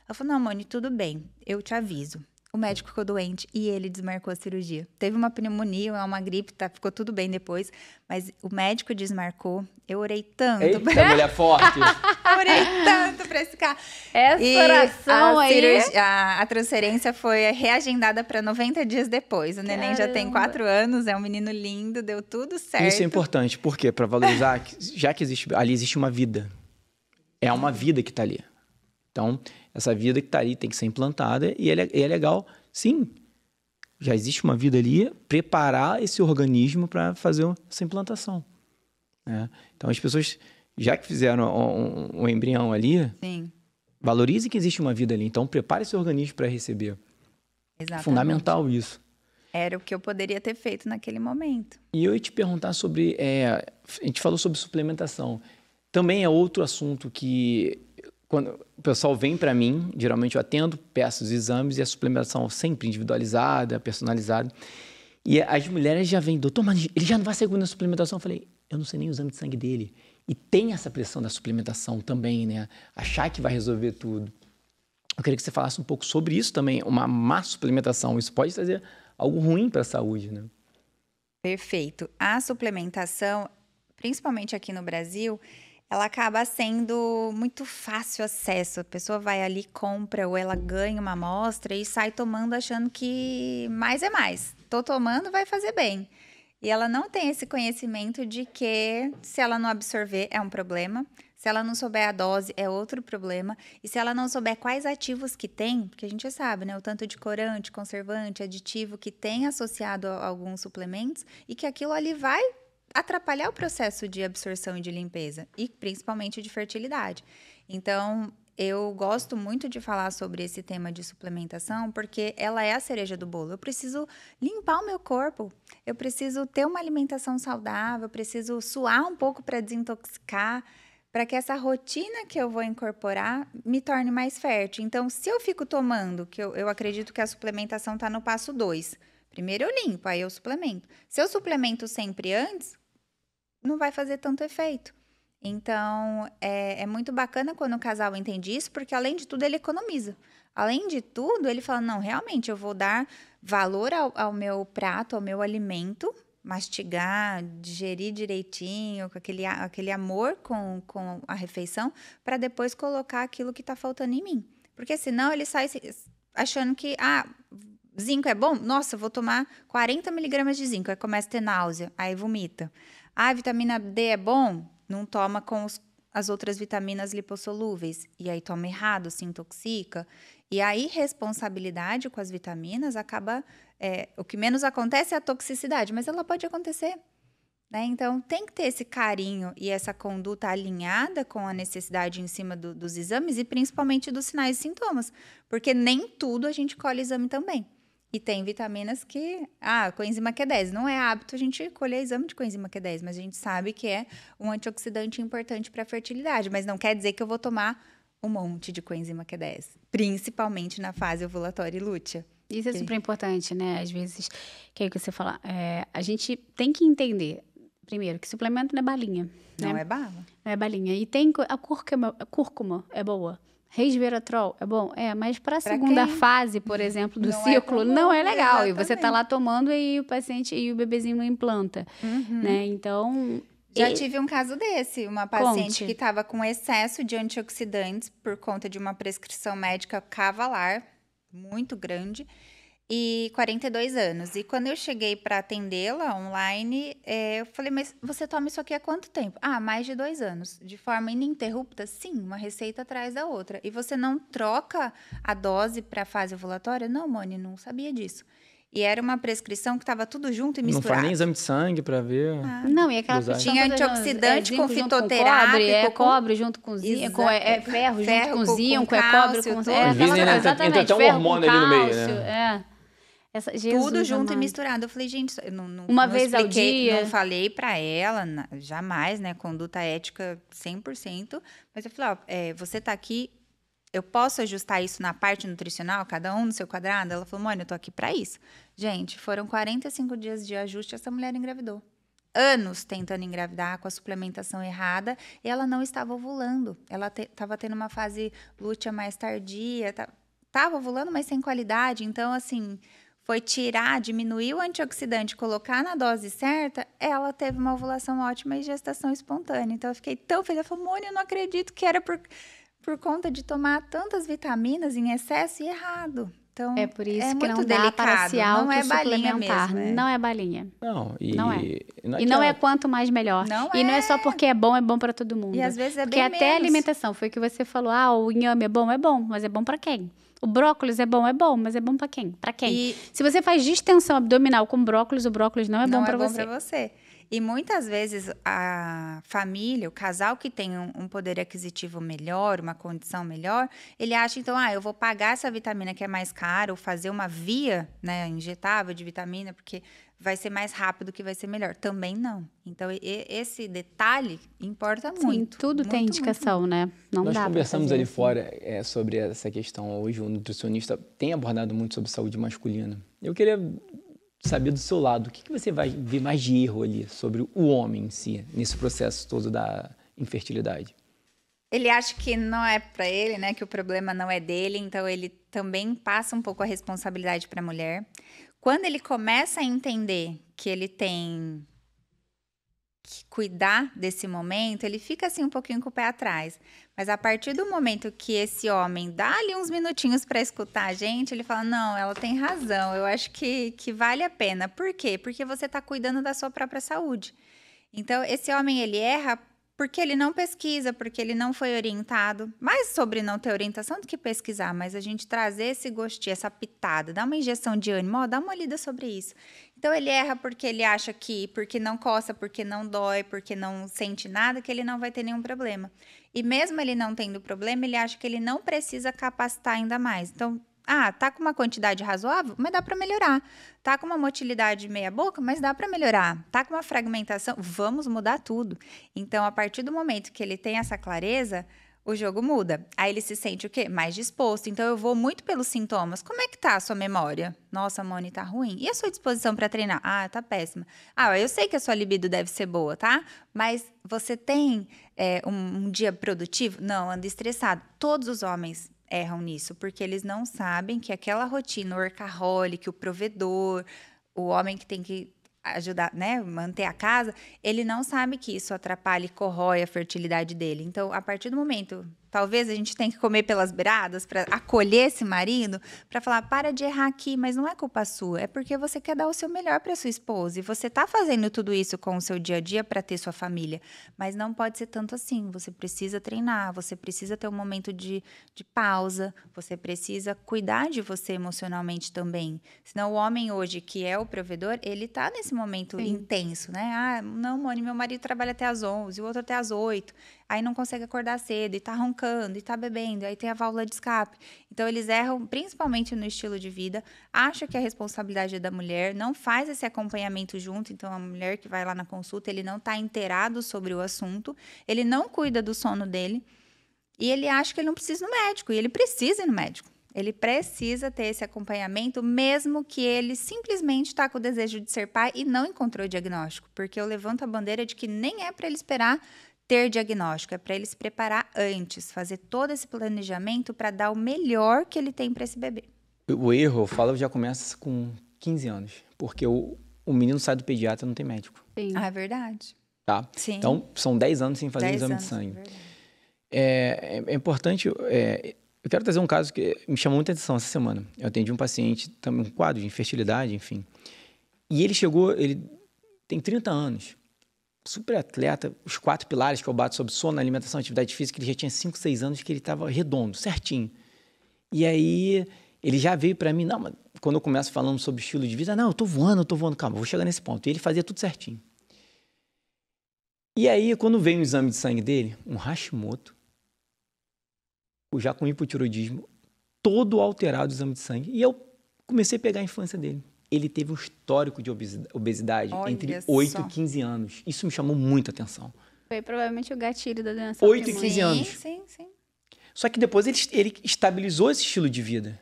Ela falou, não, Moni, tudo bem, eu te aviso. O médico ficou doente e ele desmarcou a cirurgia. Teve uma pneumonia, uma gripe, ficou tudo bem depois, mas o médico desmarcou. Eu orei tanto. Eita, mulher forte! Eu orei tanto pra esse cara. Essa oração aí... A transferência foi reagendada para 90 dias depois. O neném já tem 4 anos, é um menino lindo, deu tudo certo. Isso é importante, por quê? Para valorizar, já que ali existe uma vida. É uma vida que está ali. Então, essa vida que está ali tem que ser implantada e é legal, sim, já existe uma vida ali, preparar esse organismo para fazer essa implantação. Né? Então, as pessoas, já que fizeram um embrião ali, sim, valorizem que existe uma vida ali. Então, prepare esse organismo para receber. Exatamente. É fundamental isso. Era o que eu poderia ter feito naquele momento. E eu ia te perguntar sobre... a gente falou sobre suplementação. Também é outro assunto que... Quando o pessoal vem para mim, geralmente eu atendo, peço os exames e a suplementação sempre individualizada, personalizada. E as mulheres já vêm, doutor, mas ele já não vai seguir na suplementação? Eu falei, eu não sei nem o exame de sangue dele. E tem essa pressão da suplementação também, né? Achar que vai resolver tudo. Eu queria que você falasse um pouco sobre isso também, uma má suplementação. Isso pode trazer algo ruim para a saúde, né? Perfeito. A suplementação, principalmente aqui no Brasil, ela acaba sendo muito fácil acesso. A pessoa vai ali, compra, ou ela ganha uma amostra e sai tomando achando que mais é mais. Tô tomando, vai fazer bem. E ela não tem esse conhecimento de que se ela não absorver é um problema, se ela não souber a dose é outro problema, e se ela não souber quais ativos que tem, porque a gente já sabe, né? O tanto de corante, conservante, aditivo que tem associado a alguns suplementos e que aquilo ali vai atrapalhar o processo de absorção e de limpeza, e principalmente de fertilidade. Então, eu gosto muito de falar sobre esse tema de suplementação, porque ela é a cereja do bolo. Eu preciso limpar o meu corpo, eu preciso ter uma alimentação saudável, eu preciso suar um pouco para desintoxicar, para que essa rotina que eu vou incorporar me torne mais fértil. Então, se eu fico tomando, que eu acredito que a suplementação está no passo 2, primeiro eu limpo, aí eu suplemento. Se eu suplemento sempre antes, não vai fazer tanto efeito. Então, é muito bacana quando o casal entende isso, porque além de tudo ele economiza. Além de tudo, ele fala, não, realmente eu vou dar valor ao meu prato, ao meu alimento, mastigar, digerir direitinho, com aquele amor com a refeição, para depois colocar aquilo que está faltando em mim. Porque senão ele sai achando que, zinco é bom? Nossa, eu vou tomar 40 miligramas de zinco. Aí começa a ter náusea, aí vomita. Vitamina D é bom? Não toma com as outras vitaminas lipossolúveis. E aí toma errado, se intoxica. E a irresponsabilidade com as vitaminas acaba... o que menos acontece é a toxicidade, mas ela pode acontecer. Né? Então, tem que ter esse carinho e essa conduta alinhada com a necessidade em cima dos exames e principalmente dos sinais e sintomas. Porque nem tudo a gente colhe exame também. E tem vitaminas que... coenzima Q10. Não é hábito a gente colher exame de coenzima Q10, mas a gente sabe que é um antioxidante importante para a fertilidade. Mas não quer dizer que eu vou tomar um monte de coenzima Q10. Principalmente na fase ovulatória e lútea. Isso é super importante, né? Às vezes, que é o que você fala, a gente tem que entender... primeiro, que suplemento não é balinha. Não né? é bala. Não é balinha. E tem a cúrcuma é boa. Resveratrol é bom? Mas para a segunda quem? fase, por exemplo, do Não é ciclo, tão não bom, é legal. E você tá exatamente. lá tomando e o paciente e o bebezinho não implanta, né? Então... Já tive um caso desse, uma paciente Conte. que estava com excesso de antioxidantes por conta de uma prescrição médica cavalar, muito grande, e 42 anos. E quando eu cheguei para atendê-la online, eu falei, mas você toma isso aqui há quanto tempo? Mais de 2 anos. De forma ininterrupta? Sim, uma receita atrás da outra. E você não troca a dose para a fase ovulatória? Não, Moni, não sabia disso. E era uma prescrição que estava tudo junto e Não misturado. faz nem exame de sangue para ver. Não, e aquela Dosagem. questão Tinha toda, antioxidante com zinco junto fitoterápico, com- cobre junto com zinco, ferro junto com zinco, com cobre cálcio, com... tudo. Às vezes aquela- entra exatamente, até um ferro hormônio com ali no meio, cálcio, né? Jesus Tudo junto e amado. misturado. Eu falei, gente, eu não Uma não vez ao expliquei, dia. Não falei pra ela, jamais, né? Conduta ética 100%. Mas eu falei, você tá aqui, eu posso ajustar isso na parte nutricional, cada um no seu quadrado? Ela falou, Mônica, eu tô aqui pra isso. Gente, foram 45 dias de ajuste, essa mulher engravidou. Anos tentando engravidar com a suplementação errada e ela não estava ovulando. Ela estava tendo uma fase lútea mais tardia, estava ovulando, mas sem qualidade. Então, assim, foi diminuir o antioxidante, colocar na dose certa, ela teve uma ovulação ótima e gestação espontânea. Então, eu fiquei tão feliz. Ela falou, Mônica, eu não acredito que era por conta de tomar tantas vitaminas em excesso e errado. Então, É por isso que muito não dá delicado. para se Não é balinha autossuplementar. mesmo. Não é balinha. Não, e Não é. não E não é adianta. quanto mais melhor. Não E não é só porque é bom para todo mundo. E às vezes é porque bem até a menos. alimentação, foi o que você falou, o inhame é bom, mas é bom para quem? O brócolis é bom, mas é bom para quem? Para quem? E- Se você faz distensão abdominal com brócolis, o brócolis não é bom para você. pra você. E muitas vezes a família, o casal que tem um poder aquisitivo melhor, uma condição melhor, ele acha, então, eu vou pagar essa vitamina que é mais cara, ou fazer uma via, né, injetável de vitamina, porque vai ser mais rápido, que vai ser melhor. Também não. Então, esse detalhe importa Sim, muito. tudo tem muito, indicação, né? Não Nós dá pra conversamos fazer ali assim. fora sobre essa questão. Hoje o nutricionista tem abordado muito sobre saúde masculina. Eu queria saber do seu lado, o que você vai ver mais de erro ali sobre o homem em si, nesse processo todo da infertilidade? Ele acha que não é para ele, né? Que o problema não é dele, então ele também passa um pouco a responsabilidade para a mulher. Quando ele começa a entender que ele tem que cuidar desse momento, ele fica assim um pouquinho com o pé atrás. Mas a partir do momento que esse homem dá ali uns minutinhos para escutar a gente, ele fala, não, ela tem razão, eu acho que vale a pena. Por quê? Porque você está cuidando da sua própria saúde. Então, esse homem, ele erra porque ele não pesquisa, porque ele não foi orientado. Mais sobre não ter orientação do que pesquisar, mas a gente trazer esse gostinho, essa pitada, dar uma injeção de ânimo, dá uma lida sobre isso. Então, ele erra porque ele acha que, porque não coça, porque não dói, porque não sente nada, que ele não vai ter nenhum problema. E mesmo ele não tendo problema, ele acha que ele não precisa capacitar ainda mais. Então, tá com uma quantidade razoável, mas dá para melhorar. Tá com uma motilidade meia boca, mas dá para melhorar. Tá com uma fragmentação, vamos mudar tudo. Então, a partir do momento que ele tem essa clareza, o jogo muda. Aí ele se sente o quê? Mais disposto. Então, eu vou muito pelos sintomas. Como é que tá a sua memória? Nossa, Moni, tá ruim. E a sua disposição para treinar? Tá péssima. Eu sei que a sua libido deve ser boa, tá? Mas você tem um dia produtivo? Não, anda estressado. Todos os homens erram nisso, porque eles não sabem que aquela rotina, o workaholic, o provedor, o homem que tem que ajudar, né, manter a casa, ele não sabe que isso atrapalha e corrói a fertilidade dele. Então, a partir do momento, talvez a gente tenha que comer pelas beiradas para acolher esse marido, para falar, para de errar aqui, mas não é culpa sua, é porque você quer dar o seu melhor para sua esposa e você está fazendo tudo isso com o seu dia a dia para ter sua família, mas não pode ser tanto assim, você precisa treinar, você precisa ter um momento de pausa, você precisa cuidar de você emocionalmente também, senão o homem hoje que é o provedor, ele está nesse momento intenso, né? Não, Moni, meu marido trabalha até às 11, o outro até às 8, aí não consegue acordar cedo e tá roncando e tá bebendo, aí tem a válvula de escape. Então, eles erram principalmente no estilo de vida, acham que a responsabilidade é da mulher, não faz esse acompanhamento junto, então a mulher que vai lá na consulta, ele não tá inteirado sobre o assunto, ele não cuida do sono dele e ele acha que ele não precisa ir no médico, e ele precisa ir no médico. Ele precisa ter esse acompanhamento, mesmo que ele simplesmente está com o desejo de ser pai e não encontrou o diagnóstico. Porque eu levanto a bandeira de que nem é para ele esperar ter diagnóstico, é para ele se preparar antes, fazer todo esse planejamento para dar o melhor que ele tem para esse bebê. O erro, eu falo, já começa com 15 anos, porque o menino sai do pediatra e não tem médico. Sim. Ah, é verdade. Tá? Sim. Então, são 10 anos sem fazer um 10 exame anos, de sangue. verdade. É importante, eu quero trazer um caso que me chamou muita atenção essa semana. Eu atendi um paciente, também um quadro de infertilidade, enfim. E ele chegou, ele tem 30 anos, super atleta, os 4 pilares que eu bato sobre sono, alimentação, atividade física, ele já tinha 5, 6 anos que ele estava redondo, certinho. E aí, ele já veio para mim, não, mas quando eu começo falando sobre estilo de vida, não, eu tô voando, calma, vou chegar nesse ponto. E ele fazia tudo certinho. E aí, quando veio o exame de sangue dele, um Hashimoto, já com hipotiroidismo, todo alterado o exame de sangue. E eu comecei a pegar a infância dele. Ele teve um histórico de obesidade entre 8 e 15 anos. Isso me chamou muita atenção. Foi provavelmente o gatilho da doença. 8 e 15 anos. Sim. Só que depois ele estabilizou esse estilo de vida.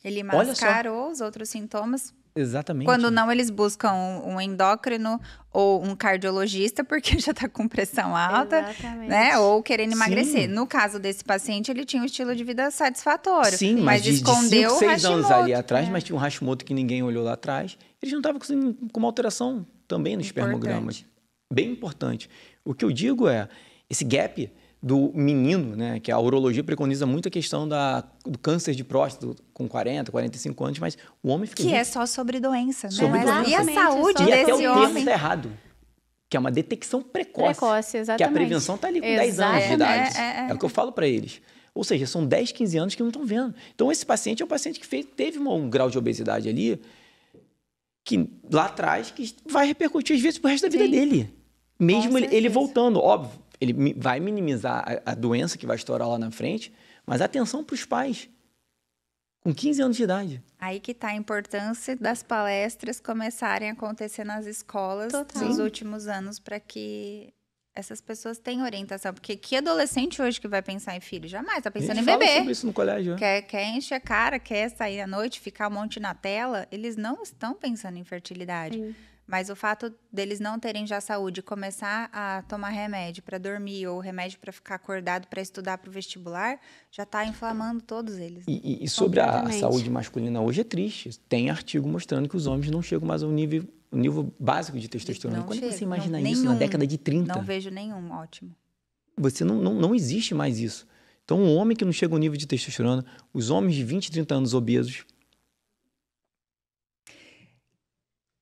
Ele mascarou os outros sintomas. Exatamente. Quando não, eles buscam um endócrino ou um cardiologista, porque já está com pressão alta, Exatamente. né? Ou querendo emagrecer. Sim. No caso desse paciente, ele tinha um estilo de vida satisfatório. Sim, mas de escondeu 5, 6 o anos Hashimoto. ali atrás, mas tinha um Hashimoto que ninguém olhou lá atrás. Ele já não estava com uma alteração também no espermograma. Bem importante. O que eu digo é, esse gap do menino, né, que a urologia preconiza muito a questão do câncer de próstata com 40, 45 anos, mas o homem fica... Que é só sobre doença, né? Sobre doença. E a saúde E até o desse termo homem? está errado, que é uma detecção precoce. Precoce, exatamente. Que a prevenção está ali com 10 anos de Exatamente. idade. É o que eu falo para eles. Ou seja, são 10, 15 anos que não estão vendo. Então, esse paciente é um paciente que teve um grau de obesidade ali, que lá atrás, que vai repercutir às vezes pro resto da vida dele. Mesmo ele voltando, óbvio, ele vai minimizar a doença que vai estourar lá na frente, mas atenção para os pais, com 15 anos de idade. Aí que está a importância das palestras começarem a acontecer nas escolas Total. nos últimos anos, para que essas pessoas tenham orientação. Porque que adolescente hoje que vai pensar em filho? Jamais, tá pensando em fala bebê. sobre isso no colégio. Quer encher a cara, quer sair à noite, ficar um monte na tela. Eles não estão pensando em fertilidade. Sim. Mas o fato deles não terem já saúde e começar a tomar remédio para dormir ou remédio para ficar acordado para estudar para o vestibular, já está inflamando todos eles. E sobre a saúde masculina hoje é triste. Tem artigo mostrando que os homens não chegam mais ao nível básico de testosterona. Quando você imagina isso na década de 30? Não vejo nenhum, ótimo. Você não existe mais isso. Então, um homem que não chega ao nível de testosterona, os homens de 20, 30 anos obesos.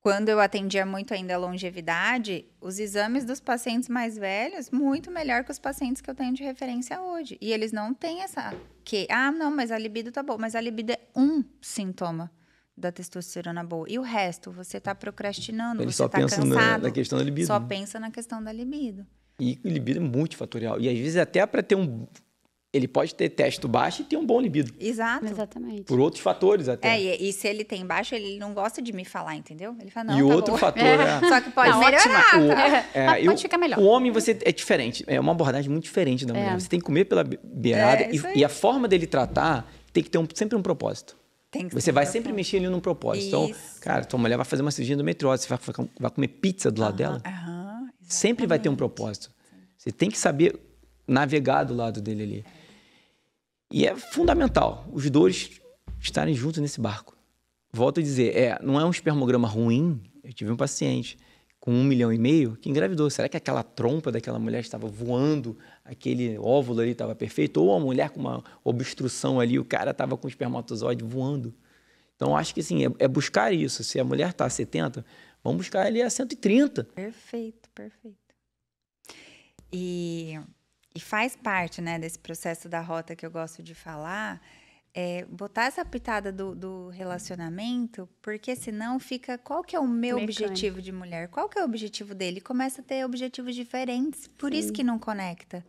Quando eu atendia muito ainda a longevidade, os exames dos pacientes mais velhos, muito melhor que os pacientes que eu tenho de referência hoje. E eles não têm não, mas a libido tá boa. Mas a libido é um sintoma da testosterona boa. E o resto, você tá procrastinando, Ele você só tá pensa cansado. na questão da libido. Só pensa na questão da libido. E o libido é multifatorial. E às vezes até para ter ele pode ter testo baixo e ter um bom libido. Exato. Exatamente. Por outros fatores até. E se ele tem baixo, ele não gosta de me falar, entendeu? Ele fala, não, E tá outro bom. fator Só que pode melhorar. Mas pode ficar melhor. O homem é diferente. É uma abordagem muito diferente da mulher. Você tem que comer pela beirada. E a forma dele tratar tem que ter sempre um propósito. Você vai sempre mexer ali num propósito. Então, cara, tua mulher vai fazer uma cirurgia endometriose, você vai comer pizza do lado dela. Sempre vai ter um propósito. Você tem que saber navegar do lado dele ali. E é fundamental os dois estarem juntos nesse barco. Volto a dizer, não é um espermograma ruim. Eu tive um paciente com 1,5 milhão que engravidou. Será que aquela trompa daquela mulher estava voando, aquele óvulo ali estava perfeito? Ou a mulher com uma obstrução ali, o cara estava com o espermatozoide voando? Então, acho que assim, é buscar isso. Se a mulher está a 70, vamos buscar ali a 130. Perfeito. E faz parte, né, desse processo da rota que eu gosto de falar, botar essa pitada do relacionamento, porque senão fica, qual que é o meu objetivo de mulher? Qual que é o objetivo dele? Começa a ter objetivos diferentes, por isso que não conecta.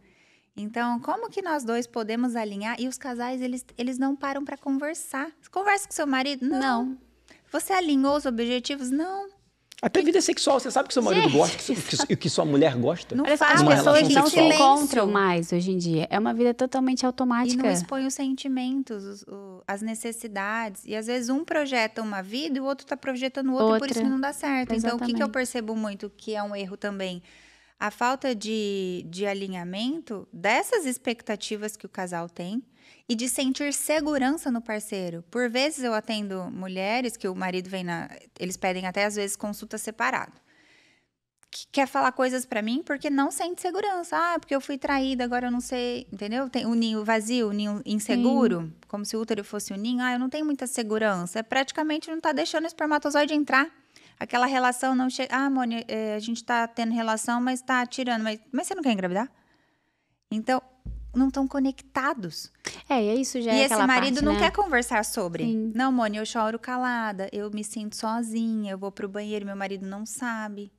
Então, como que nós dois podemos alinhar? E os casais, eles não param para conversar. Você conversa com seu marido? Não. Você alinhou os objetivos? Não. Até vida sexual, você sabe que seu marido gosta e que sua mulher gosta? Não Olha só, faz, as pessoas não se silêncio. encontram mais hoje em dia. É uma vida totalmente E automática. não expõe os sentimentos, as necessidades. E às vezes um projeta uma vida e o outro está projetando outra, e por isso que não dá certo. Então, o que eu Exatamente. percebo muito que é um erro também? A falta de alinhamento dessas expectativas que o casal tem e de sentir segurança no parceiro. Por vezes eu atendo mulheres que o marido vem eles pedem até às vezes consulta separado. Que quer falar coisas pra mim porque não sente segurança. Ah, porque eu fui traída, agora eu não sei, entendeu? Tem o ninho vazio, o ninho inseguro, como se o útero fosse um ninho. Ah, eu não tenho muita segurança. Praticamente não tá deixando o espermatozoide entrar. Aquela relação não chega. Ah, Mônica, a gente tá tendo relação, mas tá tirando. Mas você não quer engravidar? Então, não estão conectados. E isso já E é esse aquela marido parte, não né? quer conversar sobre. Sim. Não, Mônica, eu choro calada, eu me sinto sozinha, eu vou pro banheiro, meu marido não sabe.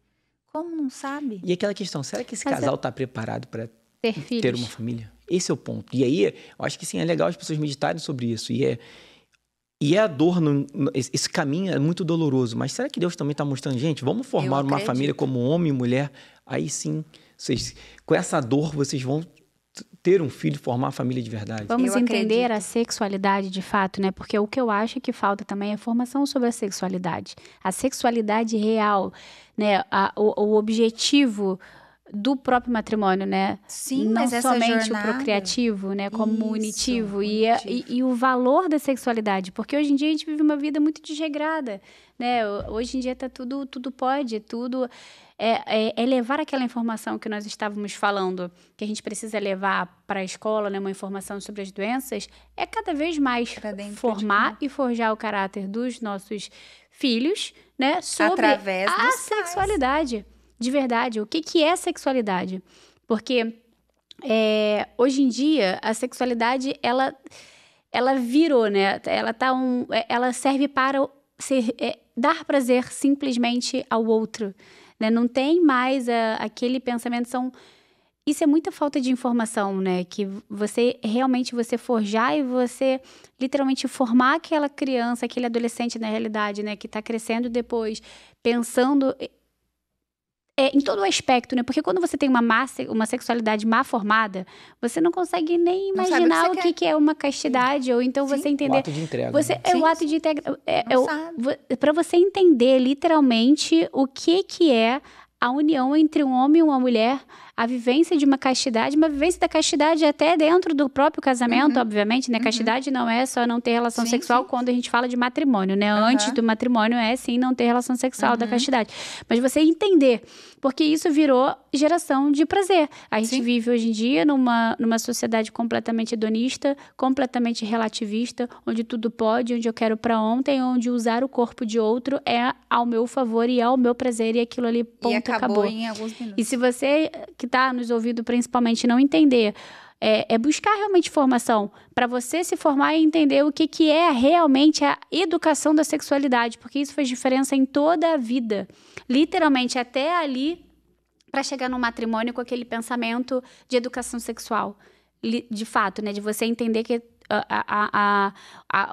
Como não sabe? E aquela questão, será que esse Mas casal está preparado para Ter filhos. ter uma família? Esse é o ponto. E aí, eu acho que sim, é legal as pessoas meditarem sobre isso. E a dor, esse caminho é muito doloroso. Mas será que Deus também está mostrando, gente, vamos formar uma família como homem e mulher? Aí sim, com essa dor, vocês vão ter um filho, formar uma família de verdade. Vamos Eu entender acredito. a sexualidade de fato, né? Porque o que eu acho que falta também é formação sobre a sexualidade. A sexualidade real, né? O objetivo do próprio matrimônio, né? Sim, não mas essa somente jornada... o procriativo, né? Como Isso, unitivo. unitivo. E o valor da sexualidade. Porque hoje em dia a gente vive uma vida muito desregrada, né? Hoje em dia tá tudo pode, tudo... É levar aquela informação que nós estávamos falando, que a gente precisa levar para a escola, né, uma informação sobre as doenças, é cada vez mais Pra dentro formar e forjar o caráter dos nossos filhos, né, sobre Através a dos pais. sexualidade. De verdade, o que é sexualidade? Porque hoje em dia a sexualidade ela virou, né? Ela serve para dar prazer simplesmente ao outro. Né? Não tem mais aquele pensamento, isso é muita falta de informação, né? Que você forjar e você literalmente formar aquela criança, aquele adolescente na realidade, né? Que está crescendo depois, pensando em todo o aspecto, né? Porque quando você tem uma sexualidade mal formada, você não consegue nem Não sabe imaginar o que o você que é uma castidade, ou então você O entender... ato de entrega. Você, né? é o Sim, ato de integrar. Não sabe. Para você entender literalmente o que é a união entre um homem e uma mulher, a vivência de uma vivência da castidade até dentro do próprio casamento, obviamente, né? Castidade não é só não ter relação Sim, sexual sim. quando a gente fala de matrimônio, né? Antes do matrimônio sim não ter relação sexual da castidade. Mas você entender, porque isso virou geração de prazer. A gente Sim. vive hoje em dia numa sociedade completamente hedonista, completamente relativista, onde tudo pode, onde eu quero para ontem, onde usar o corpo de outro é ao meu favor e ao meu prazer, e aquilo ali, ponto, E acabou acabou. em alguns minutos. E se você que está nos ouvindo principalmente não entender, é buscar realmente formação para você se formar e entender o que é realmente a educação da sexualidade, porque isso faz diferença em toda a vida, literalmente até ali, para chegar no matrimônio com aquele pensamento de educação sexual, de fato, né, de você entender que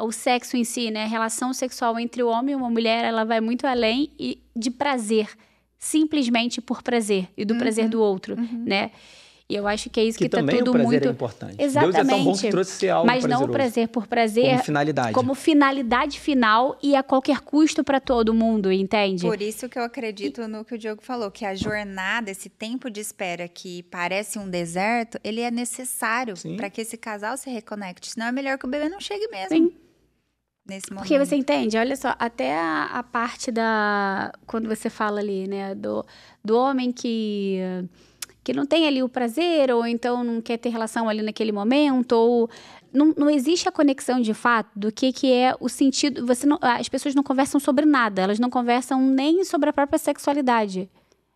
o sexo em si, né, a relação sexual entre o homem e uma mulher, ela vai muito além de prazer, simplesmente por prazer e do prazer do outro, né? E eu acho que é isso que tá também tudo o prazer muito... é importante. Exatamente. Deus é tão bom que trouxe esse algo mas não o prazeroso. prazer por prazer, Como finalidade. como finalidade final e a qualquer custo para todo mundo, entende? Por isso que eu acredito no que o Diogo falou, que a jornada, esse tempo de espera que parece um deserto, ele é necessário Sim. para que esse casal se reconecte. Senão é melhor que o bebê não chegue mesmo. Sim. Nesse momento. Porque você entende, olha só, até a parte quando você fala ali, né, do homem que não tem ali o prazer, ou então não quer ter relação ali naquele momento, ou não existe a conexão de fato do que é o sentido. As pessoas não conversam sobre nada, elas não conversam nem sobre a própria sexualidade,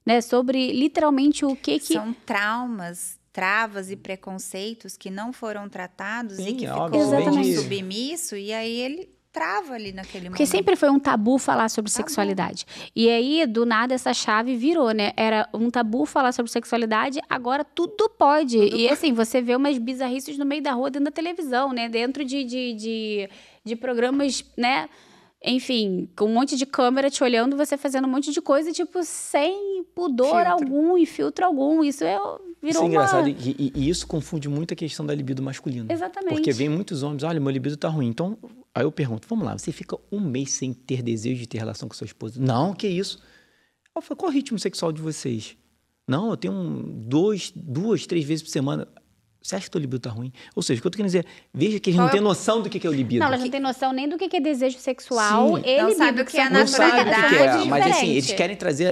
né? Sobre literalmente o que São traumas, travas e preconceitos que não foram tratados Sim, e que é ficou óbvio, Exatamente. submisso, e aí ele trava ali naquele Porque momento. sempre foi um tabu falar sobre sexualidade. E aí, do nada, essa chave virou, né? Era um tabu falar sobre sexualidade, agora tudo pode. Assim, você vê umas bizarrices no meio da rua, dentro da televisão, né? Dentro de programas, né? enfim, com um monte de câmera te olhando, você fazendo um monte de coisa, tipo, sem pudor algum e filtro algum. Isso virou é engraçado. E isso confunde muito a questão da libido masculina. Exatamente. Porque vem muitos homens, olha, meu libido tá ruim. Então, aí eu pergunto, vamos lá, você fica um mês sem ter desejo de ter relação com sua esposa? Não, que isso? Eu falo, qual é o ritmo sexual de vocês? Não, eu tenho 2, 3 vezes por semana. Você acha que teu libido tá ruim? Ou seja, o que eu tô querendo dizer, veja que eles não têm noção do que é o libido. Não, elas não têm noção nem do que é desejo sexual. Sim. Não sabe o que é não sabe o que é. Mas diferente. assim,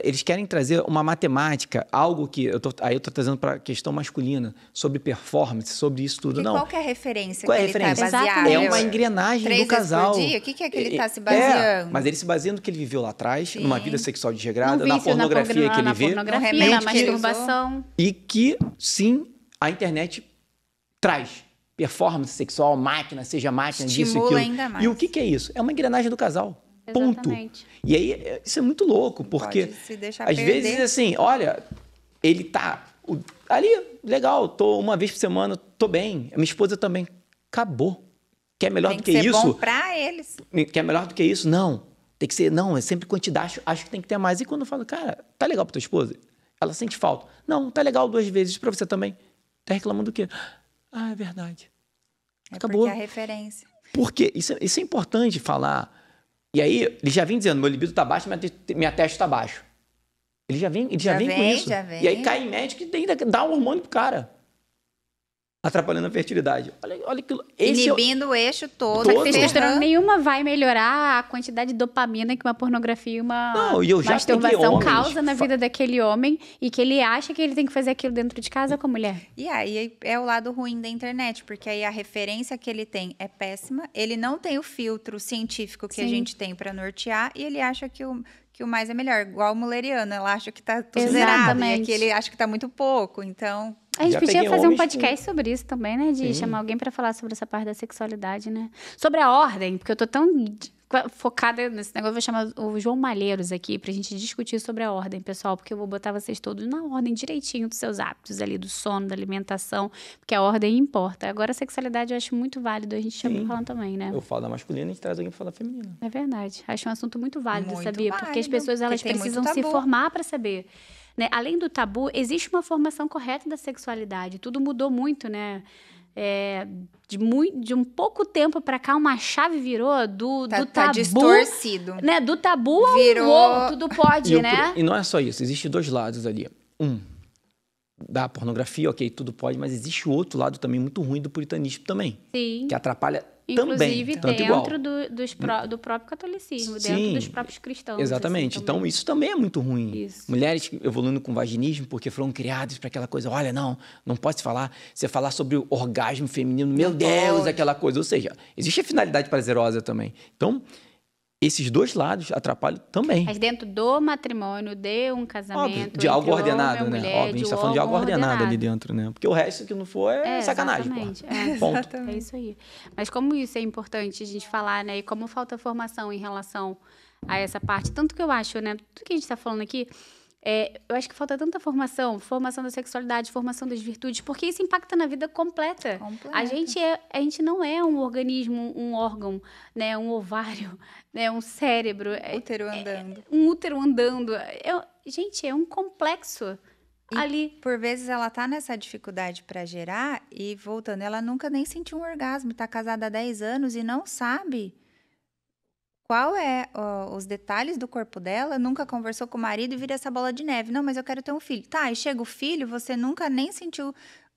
eles querem trazer uma matemática, algo que aí eu tô trazendo para a questão masculina, sobre performance, sobre isso tudo. Não. Qual que é a referência Qual é a que ele referência? tá baseado? É uma engrenagem 3 do casal. vezes por dia? O que é que ele tá se baseando? Mas ele se baseia no que ele viveu lá atrás, Sim. numa vida sexual desregrada, No na vício, pornografia que ele vê. Na pornografia, remédio na que ele masturbação. E que, sim, a internet traz performance sexual, máquina, seja máquina, disso e Estimula aquilo. ainda mais. E o que é isso? É uma engrenagem do casal. Ponto. Exatamente. E aí, isso é muito louco, porque Pode se deixar às perder. vezes, assim, olha, ele tá ali, legal, tô uma vez por semana, tô bem, a minha esposa também. Acabou. Quer melhor Tem do que que ser isso? bom pra eles. Quer melhor do que isso? Não. Tem que ser, não, é sempre quantidade, acho que tem que ter mais. E quando eu falo, cara, tá legal pra tua esposa? Ela sente falta. Não, tá legal 2 vezes, pra você também. Tá reclamando do quê? Ah, é verdade. Acabou. Porque é a referência. Porque isso é importante falar. E aí, ele já vem dizendo, meu libido tá baixo, minha testa tá baixo. Ele já vem com isso. Já vem. E aí cai em médico e tem que dar um hormônio pro cara. Atrapalhando a fertilidade. Olha aquilo. Inibindo o eixo todo. Todo. A testosterona nenhuma vai melhorar a quantidade de dopamina que uma pornografia e uma Não, e eu já masturbação peguei homens causa na vida daquele homem e que ele acha que ele tem que fazer aquilo dentro de casa com a mulher. E aí é o lado ruim da internet, porque aí a referência que ele tem é péssima, ele não tem o filtro científico que a Sim. gente tem para nortear e ele acha que o mais é melhor. Igual o muleriano, ela acha que tá tudo Exatamente. zerado e aqui ele acha que tá muito pouco, então... A gente Já podia peguei fazer um homens podcast sobre isso também, né? De Sim. chamar alguém pra falar sobre essa parte da sexualidade, né? Sobre a ordem, porque eu tô tão focada nesse negócio, eu vou chamar o João Malheiros aqui pra gente discutir sobre a ordem, pessoal, porque eu vou botar vocês todos na ordem direitinho dos seus hábitos ali, do sono, da alimentação, porque a ordem importa. Agora, a sexualidade eu acho muito válido a gente chamar falando também, né? Eu falo da masculina e a gente traz alguém pra falar da feminina. É verdade. Acho um assunto muito válido, Muito sabia? Porque as válido, pessoas, elas porque tem muito precisam se tabu. formar para saber. Né? Além do tabu, existe uma formação correta da sexualidade. Tudo mudou muito, né? De um pouco tempo para cá, uma chave virou do Tá tabu. distorcido. Né? Do tabu Virou- ao ovo, tudo pode, E, né? e não é só isso, existem 2 lados ali. Da pornografia, ok, tudo pode, mas existe o outro lado também muito ruim do puritanismo também, Sim. que atrapalha Inclusive também, tanto igual. dentro do próprio catolicismo, dentro Sim, dos próprios cristãos. exatamente. assim, Então, também. isso também é muito ruim. Isso. Mulheres evoluindo com vaginismo porque foram criadas para aquela coisa, olha, não pode se falar, você falar sobre o orgasmo feminino, meu Deus, pode. aquela coisa. Ou seja, existe a finalidade prazerosa também. Então, esses 2 lados atrapalham também. Mas dentro do matrimônio, de um casamento. Óbvio, de algo entre homem e ordenado, né? mulher, Óbvio, a gente está falando de algo ordenado ali dentro, né? Porque o resto que não for é sacanagem, pô. Exatamente. Ponto. É isso aí. Mas como isso é importante a gente falar, né? E como falta formação em relação a essa parte. Tanto que eu acho, né? Tudo que a gente está falando aqui, eu acho que falta tanta formação da sexualidade, formação das virtudes, porque isso impacta na vida completa. A gente não é um organismo, um órgão, né? Um ovário, né? Um cérebro. Útero andando. Um útero andando. Gente, é um complexo ali. Por vezes ela tá nessa dificuldade para gerar e voltando, ela nunca nem sentiu um orgasmo, tá casada há 10 anos e não sabe qual é os detalhes do corpo dela, nunca conversou com o marido e vira essa bola de neve. Não, mas eu quero ter um filho. Tá, e chega o filho, você nunca nem sentiu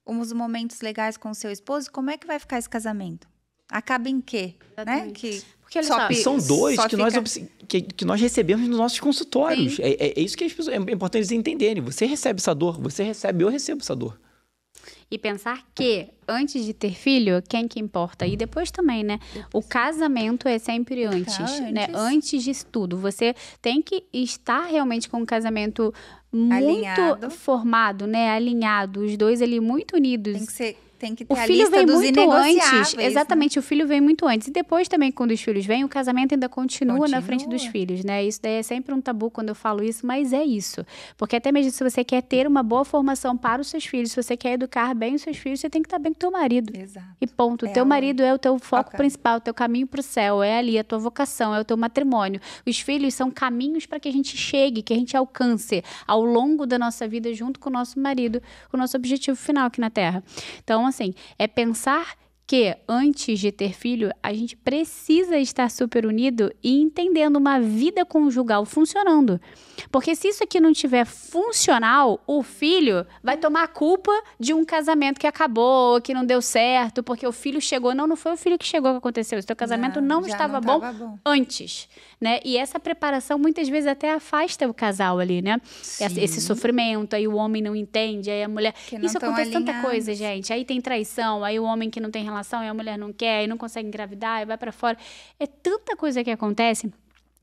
os momentos legais com o seu esposo, como é que vai ficar esse casamento? Acaba em quê? Né? Exatamente. Porque, olha só, E são 2 só que nós recebemos nos nossos consultórios. É isso que as pessoas, é importante eles entenderem. Você recebe essa dor, eu recebo essa dor. E pensar que, antes de ter filho, quem que importa? E depois também, né? O casamento é sempre antes, né? Antes disso tudo. Você tem que estar realmente com um casamento muito Alinhado. formado, né? Alinhado. Os dois ali muito unidos. Tem que ter O a filho lista vem dos muito inegociáveis. antes. Exatamente, o filho vem muito antes. E depois também, quando os filhos vêm, o casamento ainda continua na frente dos filhos, né? Isso daí é sempre um tabu quando eu falo isso, mas é isso. Porque até mesmo se você quer ter uma boa formação para os seus filhos, se você quer educar bem os seus filhos, você tem que estar bem teu marido. Exato. E ponto. O teu marido é o teu foco principal, o teu caminho para o céu, é ali a tua vocação, é o teu matrimônio. Os filhos são caminhos para que a gente chegue, que a gente alcance ao longo da nossa vida junto com o nosso marido, o nosso objetivo final aqui na Terra. Então, assim, é pensar que antes de ter filho, a gente precisa estar super unido e entendendo uma vida conjugal funcionando. Porque se isso aqui não tiver funcional, o filho vai tomar a culpa de um casamento que acabou, que não deu certo, porque o filho chegou. Não foi o filho que chegou que aconteceu. O teu casamento não estava bom antes, né? E essa preparação muitas vezes até afasta o casal ali, né? Esse sofrimento, aí o homem não entende, aí a mulher... Isso acontece tanta coisa, gente. Aí tem traição, aí o homem que não tem relação e a mulher não quer, e não consegue engravidar, e vai pra fora. É tanta coisa que acontece...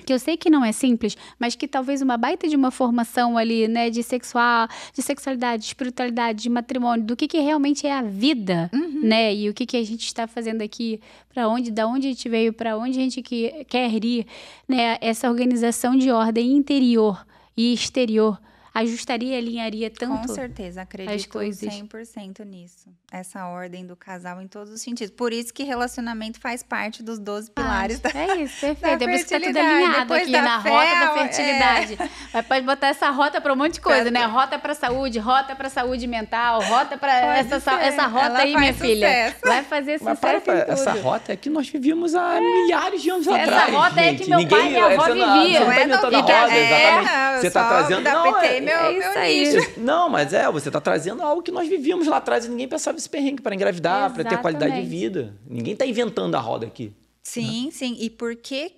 que eu sei que não é simples, mas que talvez uma baita de uma formação ali, né, de sexualidade, de espiritualidade, de matrimônio, do que realmente é a vida, né, e o que a gente está fazendo aqui, da onde a gente veio, para onde a gente quer ir, né, essa organização de ordem interior e exterior ajustaria, alinharia tanto. Com certeza, acredito 100% nisso. Essa ordem do casal em todos os sentidos. Por isso que relacionamento faz parte dos 12 pilares da É isso, perfeito. da Depois que tá tudo fertilidade. alinhado Depois aqui da na fé, rota da fertilidade. Mas pode botar essa rota para um monte de coisa, né? Rota para saúde, rota para saúde mental, rota para essa rota. Ela aí, minha filha. Vai fazer sucesso em tudo. Essa rota é que nós vivíamos há milhares de anos atrás. Essa rota é que meu pai e minha avó viviam. Você não tá inventando a roda, exatamente. Você tá trazendo... Meu nicho. Não, mas você tá trazendo algo que nós vivíamos lá atrás e ninguém pensava esse perrengue para engravidar, para ter qualidade de vida. Ninguém tá inventando a roda aqui. Sim, sim. E por que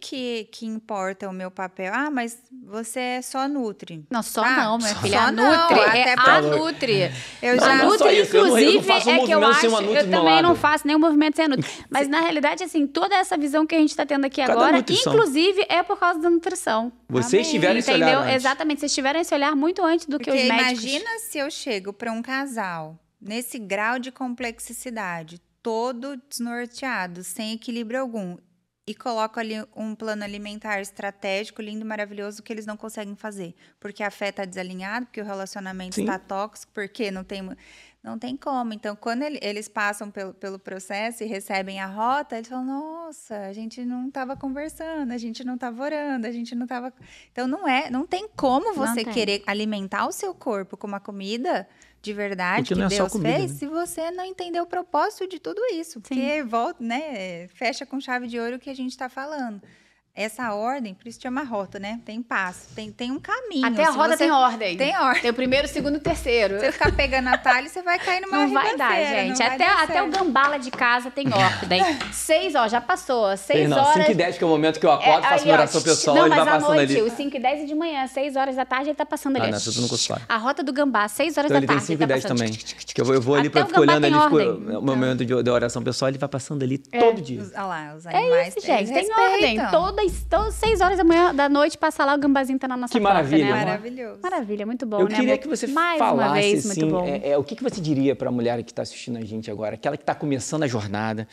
importa o meu papel? Ah, mas você só nutre. Não, não, minha filha. A Nutri é a Nutri. Eu já não Nutri, inclusive, é que eu acho... Eu também não lado. faço nenhum movimento sem a Nutri. Mas, na realidade, assim, toda essa visão que a gente está tendo aqui agora, inclusive, é por causa da nutrição. Vocês tiveram esse olhar antes. Exatamente. Vocês tiveram esse olhar muito antes do que os médicos. Imagina se eu chego para um casal nesse grau de complexidade, todo desnorteado, sem equilíbrio algum, e coloco ali um plano alimentar estratégico, lindo, maravilhoso, que eles não conseguem fazer. Porque a fé está desalinhada, porque o relacionamento está tóxico, porque não tem como. Então, quando eles passam pelo processo e recebem a rota, eles falam, nossa, a gente não estava conversando, a gente não estava orando, a gente não estava... Então, não tem como você querer alimentar o seu corpo com uma comida... de verdade, que Deus fez, se você não entender o propósito de tudo isso. Porque volta, né? Fecha com chave de ouro o que a gente está falando. Essa ordem, por isso chama rota, né? Tem passo, tem um caminho. Até a roda tem ordem. Tem ordem. Tem o primeiro, o segundo e o terceiro. Se você ficar pegando atalho, você vai cair numa Não vai dar, gente. Até o gambala de casa tem ordem. 6 horas, já passou. 6 horas. 5 e 10, que é o momento que eu acordo, faço minha oração pessoal, ele vai passando ali. Os 5 e 10 é de manhã, 6 horas da tarde, ele tá passando ali. Não, tudo no consultório. A rota do gambá, 6 horas então, da tarde. Ele tem 5 e 10 também. Que eu vou ali, fico olhando ali, o momento de oração pessoal, ele vai passando ali todo dia. Olha lá, os animais. É isso, gente. Tem ordem. Todas 6 horas da noite, passa lá, o gambazinho tá na nossa porta. Que maravilha. Né, maravilhoso. Maravilha, muito bom, eu né? Eu queria que você mais falasse, uma vez, assim, muito bom. O que você diria para a mulher que está assistindo a gente agora, aquela que está começando a jornada?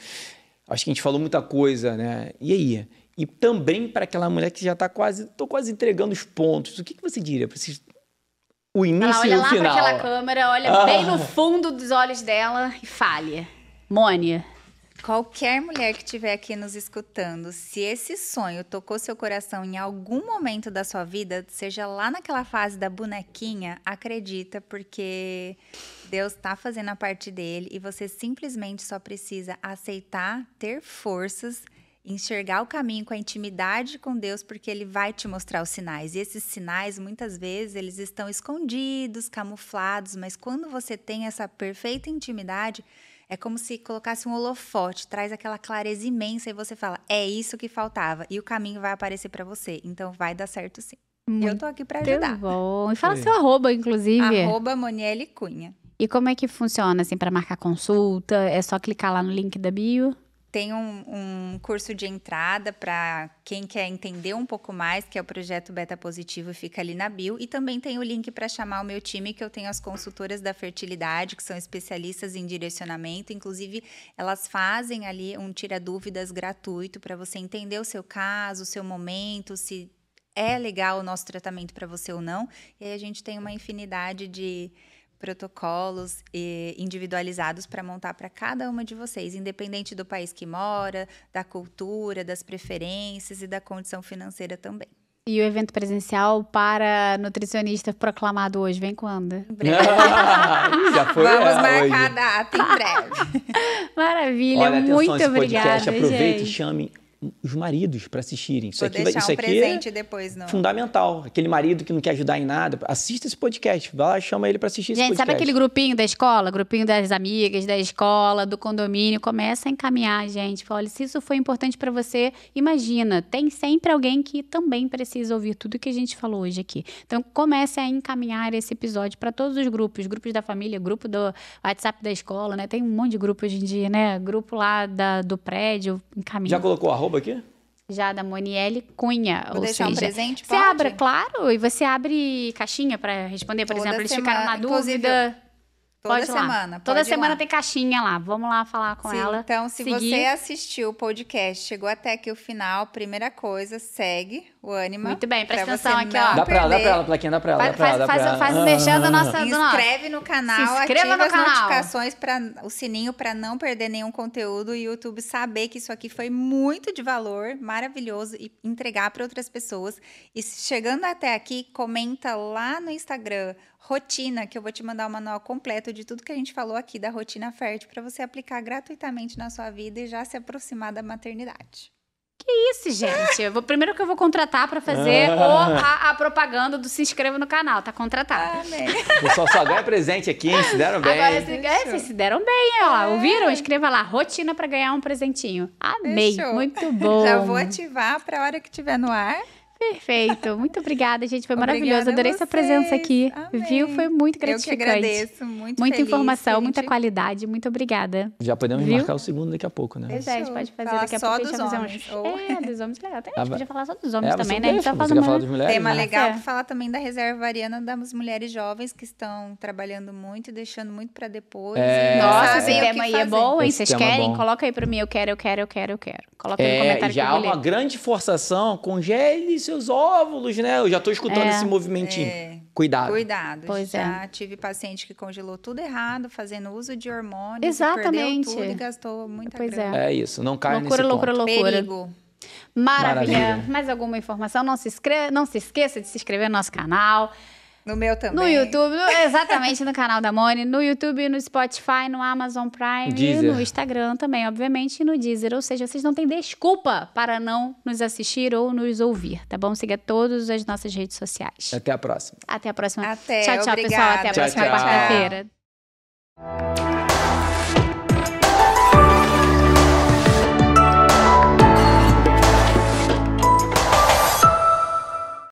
Acho que a gente falou muita coisa, né? E aí? E também para aquela mulher que já está quase entregando os pontos. O que você diria para vocês? O início e o final. Olha lá para aquela câmera, olha bem no fundo dos olhos dela e fale. Mônia. Qualquer mulher que estiver aqui nos escutando, se esse sonho tocou seu coração em algum momento da sua vida, seja lá naquela fase da bonequinha, acredita, porque Deus está fazendo a parte dele e você simplesmente só precisa aceitar, ter forças, enxergar o caminho com a intimidade com Deus, porque Ele vai te mostrar os sinais. E esses sinais, muitas vezes, eles estão escondidos, camuflados, mas quando você tem essa perfeita intimidade... É como se colocasse um holofote, traz aquela clareza imensa e você fala, é isso que faltava. E o caminho vai aparecer para você. Então, vai dar certo sim. E eu tô aqui para ajudar. Bom. E fala seu arroba, inclusive. @Moniele Cunha. E como é que funciona, assim, para marcar consulta? É só clicar lá no link da bio? Tem um curso de entrada para quem quer entender um pouco mais, que é o Projeto Beta Positivo, fica ali na bio. E também tem o link para chamar o meu time, que eu tenho as consultoras da fertilidade, que são especialistas em direcionamento. Inclusive, elas fazem ali um tira-dúvidas gratuito para você entender o seu caso, o seu momento, se é legal o nosso tratamento para você ou não. E aí a gente tem uma infinidade de protocolos individualizados para montar para cada uma de vocês, independente do país que mora, da cultura, das preferências e da condição financeira também. E o evento presencial para nutricionista proclamado hoje, vem quando? Em breve. Já foi Vamos marcar hoje. a data em breve. Maravilha, Olha, atenção, muito esse obrigada, podcast, aproveite e gente. chame os maridos para assistirem. Isso Vou aqui, deixar isso um aqui presente depois. é fundamental. Aquele marido que não quer ajudar em nada, assista esse podcast. Vai lá, chama ele para assistir esse Gente, podcast. sabe aquele grupinho da escola? Grupinho das amigas, da escola, do condomínio? Começa a encaminhar, gente. Olha, se isso foi importante para você, imagina, tem sempre alguém que também precisa ouvir tudo que a gente falou hoje aqui. Então, comece a encaminhar esse episódio para todos os grupos da família, grupo do WhatsApp da escola, né? Tem um monte de grupo hoje em dia, né? Grupo lá do prédio, encaminha. Já colocou o arroba aqui? Já da Moniele Cunha. Vou ou deixar seja, um presente, você pode? abre, claro, e você abre caixinha para responder, por Toda exemplo, eles semana, ficaram na inclusive, dúvida. Toda Pode ir lá. semana. Toda pode ir semana lá. tem caixinha lá. Vamos lá falar com Sim, ela. então, se seguir. você assistiu o podcast, chegou até aqui o final, primeira coisa, segue o Ânima. Muito bem, presta pra você atenção aqui, não ó. Dá pra ela, perder. Plaquinha, dá pra ela. Faz o merchan da nossa... do nosso. Inscreve no canal, Se inscreva ativa no as canal. notificações, o sininho para não perder nenhum conteúdo e o YouTube saber que isso aqui foi muito de valor, maravilhoso e entregar para outras pessoas. E chegando até aqui, comenta lá no Instagram, rotina, que eu vou te mandar o manual completo de tudo que a gente falou aqui da rotina fértil para você aplicar gratuitamente na sua vida e já se aproximar da maternidade. Isso, gente. Primeiro que eu vou contratar pra fazer a propaganda do se inscreva no canal. Tá contratado. Amém. O pessoal só ganha presente aqui, hein? Se deram bem. Agora, vocês se deram bem, ó. Ouviram? Escreva lá, rotina pra ganhar um presentinho. Amei. Fechou. Muito bom. Já vou ativar para a hora que estiver no ar. Perfeito. Muito obrigada, gente. Foi Obrigada maravilhoso. a Adorei sua presença vocês. aqui. Amém. Viu? Foi muito Eu que gratificante. agradeço. Muito Muita feliz informação, que a muita gente- qualidade. Muito obrigada. Já podemos Viu? marcar o segundo daqui a pouco, né? Pois é, a gente pode fazer Falar daqui a só pouco. A gente dos vai fazer homens, uns... ou- dos homens, legal. Até a Ah, gente podia falar só dos homens você também, né? A gente deixa, tá você falando quer falar uma... dos mulheres? Tema né? legal É. para falar também da reserva ariana das mulheres jovens que estão trabalhando muito e deixando muito para depois. É. e não Nossa, sabem esse o que tema aí é fazer. bom, hein? Esse Vocês tema é querem? bom. Coloca aí pra mim. Eu quero. Coloca aí no É, comentário que já eu há vou ler. uma grande forçação, congele seus óvulos, né? Eu já tô escutando esse movimentinho. Cuidado. Cuidado. Pois Já tive paciente que congelou tudo errado, fazendo uso de hormônios. Exatamente. E perdeu tudo e gastou muita Pois grana. É isso, não caia Loucura, nesse loucura, ponto. loucura. Perigo. Maravilha. Maravilha. Mais alguma informação? Não se esqueça de se inscrever no nosso canal. No meu também. No YouTube, exatamente no canal da Moni. No YouTube, no Spotify, no Amazon Prime. Deezer. E no Instagram também, obviamente, e no Deezer. Ou seja, vocês não têm desculpa para não nos assistir ou nos ouvir, tá bom? Siga todas as nossas redes sociais. Até a próxima. Até a próxima. Até, Tchau, pessoal. obrigada. Até a Tchau, próxima tchau. quarta-feira.